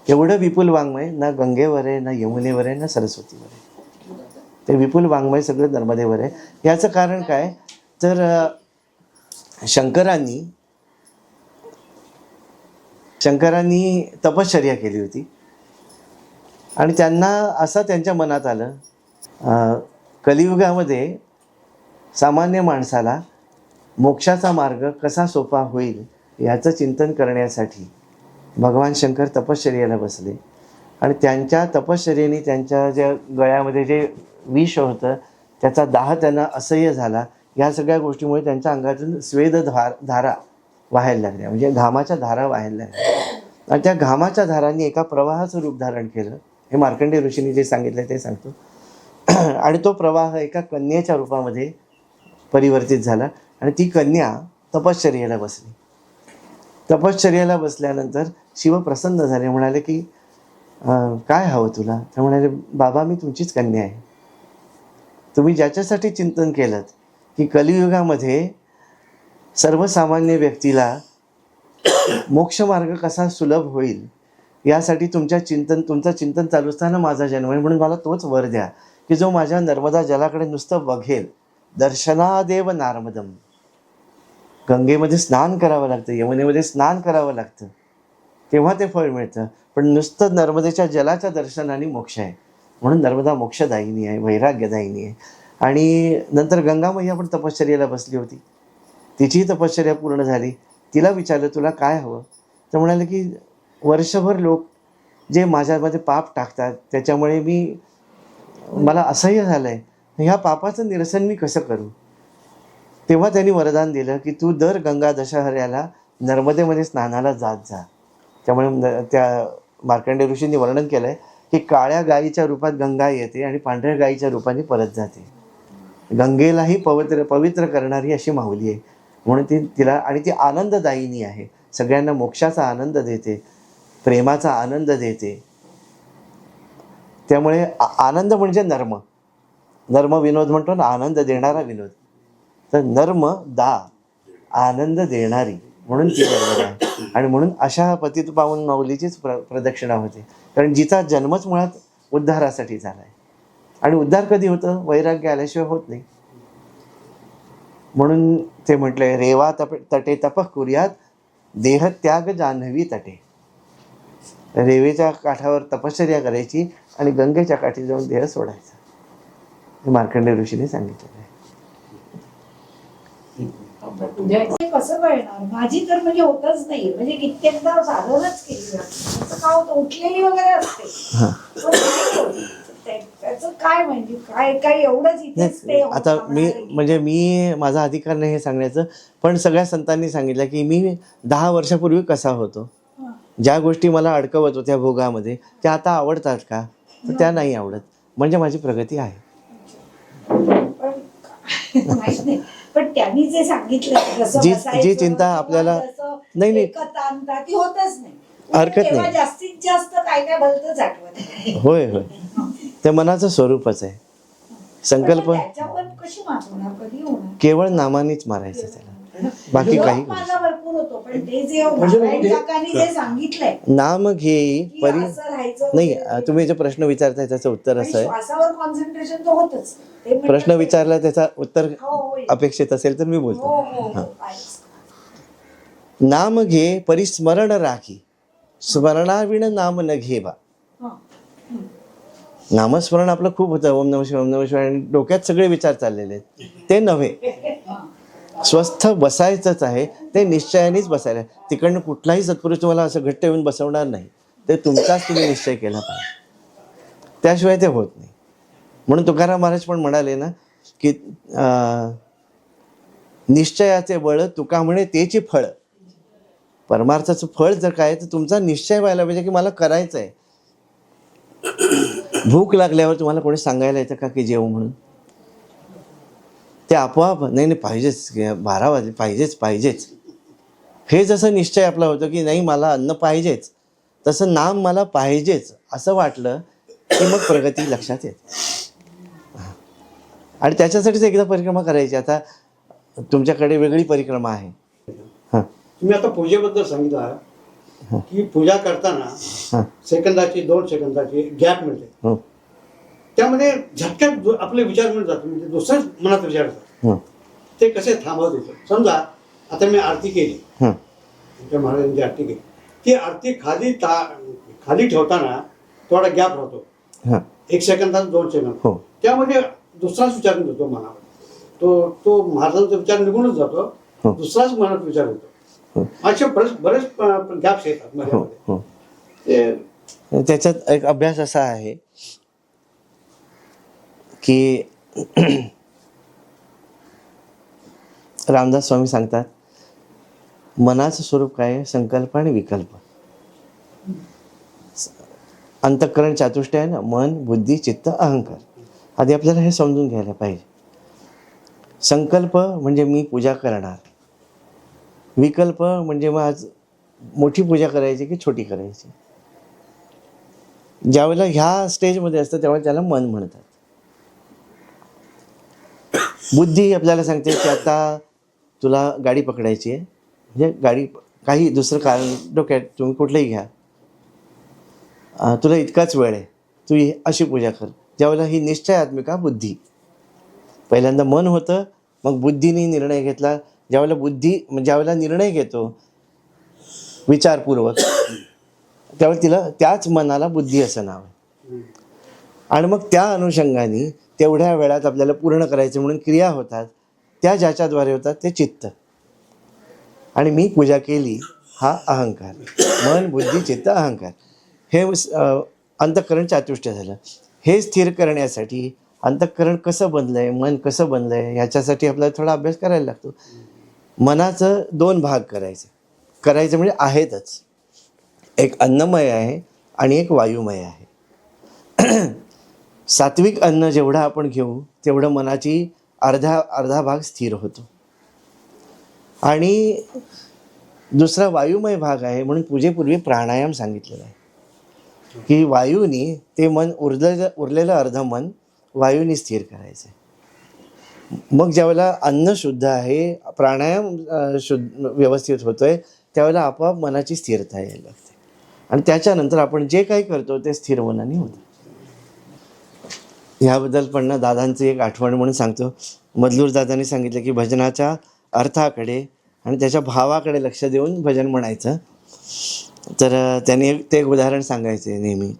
एवढं विपुल वाङ्मय ना गंगेवर आहे, ना यमुनेवर आहे, ना सरस्वतीवर आहे. ते विपुल वाङ्मय सगळं नर्मदेवर आहे. याचं कारण काय तर शंकरांनी तपश्चर्या केली होती आणि त्यांना असं त्यांच्या मनात आलं, कलियुगामध्ये सामान्य माणसाला मोक्षाचा मार्ग कसा सोपा होईल याचं चिंतन करण्यासाठी भगवान शंकर तपश्चर्याला बसले. आणि त्यांच्या तपश्चर्येने त्यांच्या ज्या गळ्यामध्ये जे विष होतं त्याचा दाह त्यांना असह्य झाला. या सगळ्या गोष्टीमुळे त्यांच्या अंगातून स्वेद धारा वाहायला लागल्या, म्हणजे घामाच्या धारा वाहायला लागल्या. आणि त्या घामाच्या धारांनी एका प्रवाहाचं रूप धारण केलं. हे मार्कंडेय ऋषींनी जे सांगितलं ते सांगतो. आणि तो प्रवाह एका कन्येच्या रूपामध्ये परिवर्तित झाला आणि ती कन्या तपश्चर्येला बसली. तपश्चर्येला बसल्यानंतर शिव प्रसन्न झाले. म्हणाले की काय हवं तुला? तर म्हणाले, बाबा मी तुमचीच कन्या आहे. तुम्ही ज्याच्यासाठी चिंतन केलं की कलियुगामध्ये सर्वसामान्य व्यक्तीला मोक्षमार्ग कसा सुलभ होईल यासाठी तुमचं चिंतन चालू असताना माझा जन्म आहे, म्हणून मला तोच वर द्या की जो माझ्या नर्मदा जलाकडे नुसतं बघेल. दर्शनादेव नार्मदम. गंगेमध्ये स्नान करावं लागतं, यमुनेमध्ये स्नान करावं लागतं, तेव्हा ते फळ मिळतं. पण नुसतं नर्मदेच्या जलाच्या दर्शनाने मोक्ष आहे. म्हणून नर्मदा मोक्षदायिनी आहे, वैराग्यदायिनी आहे. आणि नंतर गंगा मैया पण तपश्चर्येला बसली होती. तिचीही तपश्चर्या पूर्ण झाली. तिला विचारलं तुला काय हवं? तर म्हणाले की वर्षभर लोक जे माझ्यामध्ये पाप टाकतात त्याच्यामुळे मला असह्य झालं आहे, ह्या पापाचं निरसन मी कसं करू? तेव्हा त्यांनी वरदान दिलं की तू दर गंगा दशहऱ्याला नर्मदेमध्ये स्नानाला जात जा. त्यामुळे त्या मार्कंडेय ऋषींनी वर्णन केलं आहे की काळ्या गायीच्या रूपात गंगा येते आणि पांढऱ्या गायीच्या रूपाने परत जाते. गंगेलाही पवित्र करणारी अशी माऊली आहे. म्हणून तिला आणि ती आनंददायिनी आहे. सगळ्यांना मोक्षाचा आनंद देते, प्रेमाचा आनंद देते. त्यामुळे आनंद म्हणजे नर्म विनोद म्हणतो ना, आनंद देणारा विनोद. तर नर्म दा, आनंद देणारी, म्हणून ती नर्मदा आहे. आणि म्हणून अशा पतित पावन माऊलीचीच प्रदक्षिणा होते. कारण जिचा जन्मच मुळात उद्धारासाठी झाला आहे. आणि उद्धार कधी होतं? वैराग्य आल्याशिवाय होत नाही. म्हणून ते म्हटलंय, रेवा तटे तपः कुर्यात देह त्याग जान्हवी तटे. रेवेच्या काठावर तपश्चर्या करायची आणि गंगेच्या काठी जाऊन देह सोडायचा. हे मार्कंडेय ऋषीने सांगितलेलं आहे. कसं कळणार? माझी तर म्हणजे होतच नाही. म्हणजे कित्येकदा साधनच केली का होतं, उठलेली वगैरे असते, त्याचं काय म्हणजे काय एवढंच इथेच ते. आता मी माझा अधिकार नाही हे सांगण्याचं, पण सगळ्या संतांनी सांगितलं की मी 10 वर्षापूर्वी कसा होतो. ज्या गोष्टी मला अडकवत होत्या भोगामध्ये त्या आता आवडतात का? तर त्या नाही आवडत. म्हणजे माझी प्रगती आहे. पण त्यांनी जे सांगितलं जी चिंता आपल्याला नाही ती होतच नाही. हरकत तेव्हा नाही. जास्तीत जास्त काय काय भलतंच आठवत नाही. होय होय, ते मनाचं स्वरूपच आहे. संकल्प पण त्याच्यावर कशी मात होणार, कधी होणार? केवळ नामानेच मारायचं त्याला, बाकी लोभ काही माझा भरपूर होतो, पण ते जे म्हणजे नारायण काकांनी जे सांगितलंय नाम घेई की परी असं राहायचं नाही. वगैरे, तुम्ही जो प्रश्न विचारताय त्याचं उत्तर आणि असं आहे. श्वासावर कॉन्सन्ट्रेशन तर होतच. ते म्हणतात प्रश्न ते- विचारला त्याचा उत्तर हो, होय. अपेक्षित असेल तर मी हो बोलतो. हो हो आहेच. नाम घे परिस्मरण राखी, स्मरणाविण नाम न घे बा. हं. नामस्मरण आपलं खूप होतं, ओम नमः शिवाय, ओम नमः शिवाय, आणि डोक्यात सगळे विचार चाललेले आहेत. ते नव्हे, स्वस्थ बसायचंच आहे, ते निश्चयानेच बसायला. तिकडनं कुठलाही सत्पुरुष तुम्हाला असं घट्ट येऊन बसवणार नाही, ते तुमचाच तुम्ही निश्चय केला पाहिजे, त्याशिवाय ते होत नाही. म्हणून तुकाराम महाराज पण म्हणाले ना की निश्चयाचे बळ तुका म्हणे तेची फळ. परमार्थाचं फळ जर काय तर तुमचा निश्चय व्हायला पाहिजे की मला करायचं आहे. भूक लागल्यावर तुम्हाला कोणी सांगायला येतं का की जेव म्हणून? ते आपोआप नाही नाही पाहिजेच, 12 वाजले पाहिजेच. हे जसं निश्चय आपला होतं की नाही मला अन्न पाहिजेच, तसं नाम मला पाहिजेच असं वाटलं की मग प्रगती लक्षात येते. आणि त्याच्यासाठीच एकदा परिक्रमा करायची. आता तुमच्याकडे वेगळी परिक्रमा आहे. हां तुम्ही आता पूजेबद्दल सांगितलं की पूजा करताना हां सेकंदाची 2 सेकंदाची गॅप मिळते, हो त्यामध्ये झटक्यात आपले विचार मिळून जातात, म्हणजे दुसऱ्याच मनात विचार येतात. हो ते कसे थांबवत होते? समजा आता मी आरती केली, हां तुमच्या महाराजांची आरती केली, ती आरती खाली ठेवताना थोडा गॅप राहतो, हां 1 सेकंदाचा 2 सेकंद, हो त्यामध्ये दुसराच विचार येतो मनावर. तो महाराजांचा विचार निघूनच जातो, हो. दुसराच मनात विचार हो. होतो. असे बरेच गॅप्स येतात मध्ये हो मध्ये. हो. ते त्याच्यात एक अभ्यास असा आहे की रामदास स्वामी सांगतात मनाचं स्वरूप काय आहे? संकल्प आणि विकल्प. अंतःकरण चातुष्टय आहे ना, मन बुद्धी चित्त अहंकार. आधी आपल्याला हे समजून घ्यायला पाहिजे. संकल्प म्हणजे मी पूजा करणार, विकल्प म्हणजे मग आज मोठी पूजा करायची की छोटी करायची. ज्यावेळेला ह्या स्टेजमध्ये असतं त्यावेळेला त्याला मन म्हणतात. बुद्धी आपल्याला सांगते की आता तुला गाडी पकडायची आहे, म्हणजे गाडी काही दुसरं कारण डोक्यात तुम्ही कुठलंही घ्या, तुला इतकाच वेळ आहे, तू अशी पूजा कर. ज्यावेळेला ही निश्चयात्मिका बुद्धी, पहिल्यांदा मन होतं, मग बुद्धीने निर्णय घेतला. ज्यावेळेला निर्णय घेतो विचारपूर्वक, त्यावेळेला तिला त्याच मनाला बुद्धी असं नाव आहे. आणि मग त्या अनुषंगाने तेवढ्या वेळात आपल्याला पूर्ण करायचं म्हणून क्रिया होतात, त्या ज्याच्याद्वारे होतात ते चित्त. आणि मी पूजा केली हा अहंकार, मन बुद्धी चित्त अहंकार. हे अंतःकरण चातुष्टय झालं. हे स्थिर करण्यासाठी अंतःकरण कसं बनलंय, मन कसं बनलंय, ह्याच्यासाठी आपल्याला थोडा अभ्यास करायला लागतो. मनाचं 2 भाग करायचं म्हणजे आहेतच. एक अन्नमय आहे आणि एक वायुमय आहे. सात्विक अन्न जेवढं आपण घेऊ तेवढं मनाची अर्धा भाग स्थिर होतो. आणि दुसरा वायुमय भाग आहे, म्हणून पूजेपूर्वी प्राणायाम सांगितलेला आहे की वायूनी ते मन उरलेलं अर्ध मन वायूनी स्थिर करायचं. मग ज्यावेळेला अन्न शुद्ध आहे, प्राणायाम व्यवस्थित होतोय, त्यावेळेला आपोआप मनाची स्थिरता यायला लागते. आणि त्याच्यानंतर आपण जे काही करतो ते स्थिर मनाने होतं. ह्याबद्दल पण ना दादांची एक आठवण म्हणून सांगतो. मधलूर दादांनी सांगितलं की भजनाच्या अर्थाकडे आणि त्याच्या भावाकडे लक्ष देऊन भजन म्हणायचं. तर त्यांनी ते एक उदाहरण सांगायचे नेहमी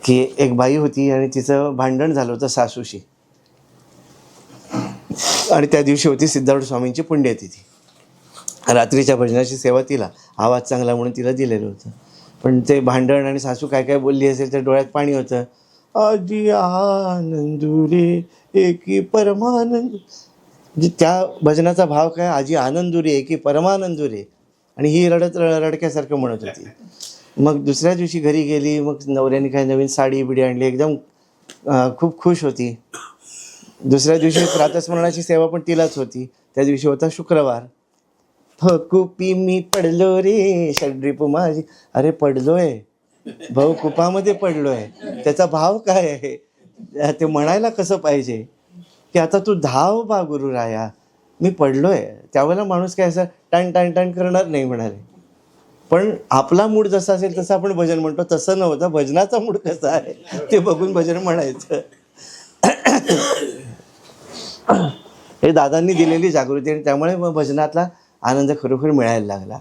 की एक बाई होती आणि तिचं भांडण झालं होतं सासूशी. आणि त्या दिवशी होती सिद्धार्थ स्वामींची पुण्यतिथी. रात्रीच्या भजनाची सेवा तिला, आवाज चांगला म्हणून तिला दिलेलं होतं. पण ते भांडण आणि सासू काय काय बोलली असेल तर डोळ्यात पाणी होतं. आजी आनंदुरे एकी परमानंद, म्हणजे त्या भजनाचा भाव काय, आजी आनंदुरे एकी परमानंदुरे. आणि ही रडक्यासारखं म्हणत होती. मग दुसऱ्या दिवशी घरी गेली, मग नवऱ्याने काय नवीन साडी बिडी आणली, एकदम खूप खुश होती. दुसऱ्या दिवशी प्रातस्मरणाची सेवा पण तिलाच होती. त्या दिवशी होता शुक्रवार. कुपी मी पडलो रे षड्रिपू माझी. अरे पडलोय भाऊ, कुपामध्ये पडलोय. त्याचा भाव काय आहे ते म्हणायला कसं पाहिजे की आता तू धाव बा गुरुराया, मी पडलोय. त्यावेळेला माणूस काय असं टण टण टण करणार नाही म्हणाले. पण आपला मूड जसा असेल तसं आपण भजन म्हणतो, तसं नव्हतं. भजनाचा मूड कसा आहे ते बघून भजन म्हणायचं. हे दादांनी दिलेली जागृती आणि त्यामुळे मग भजनातला आनंद खरोखर मिळायला लागला.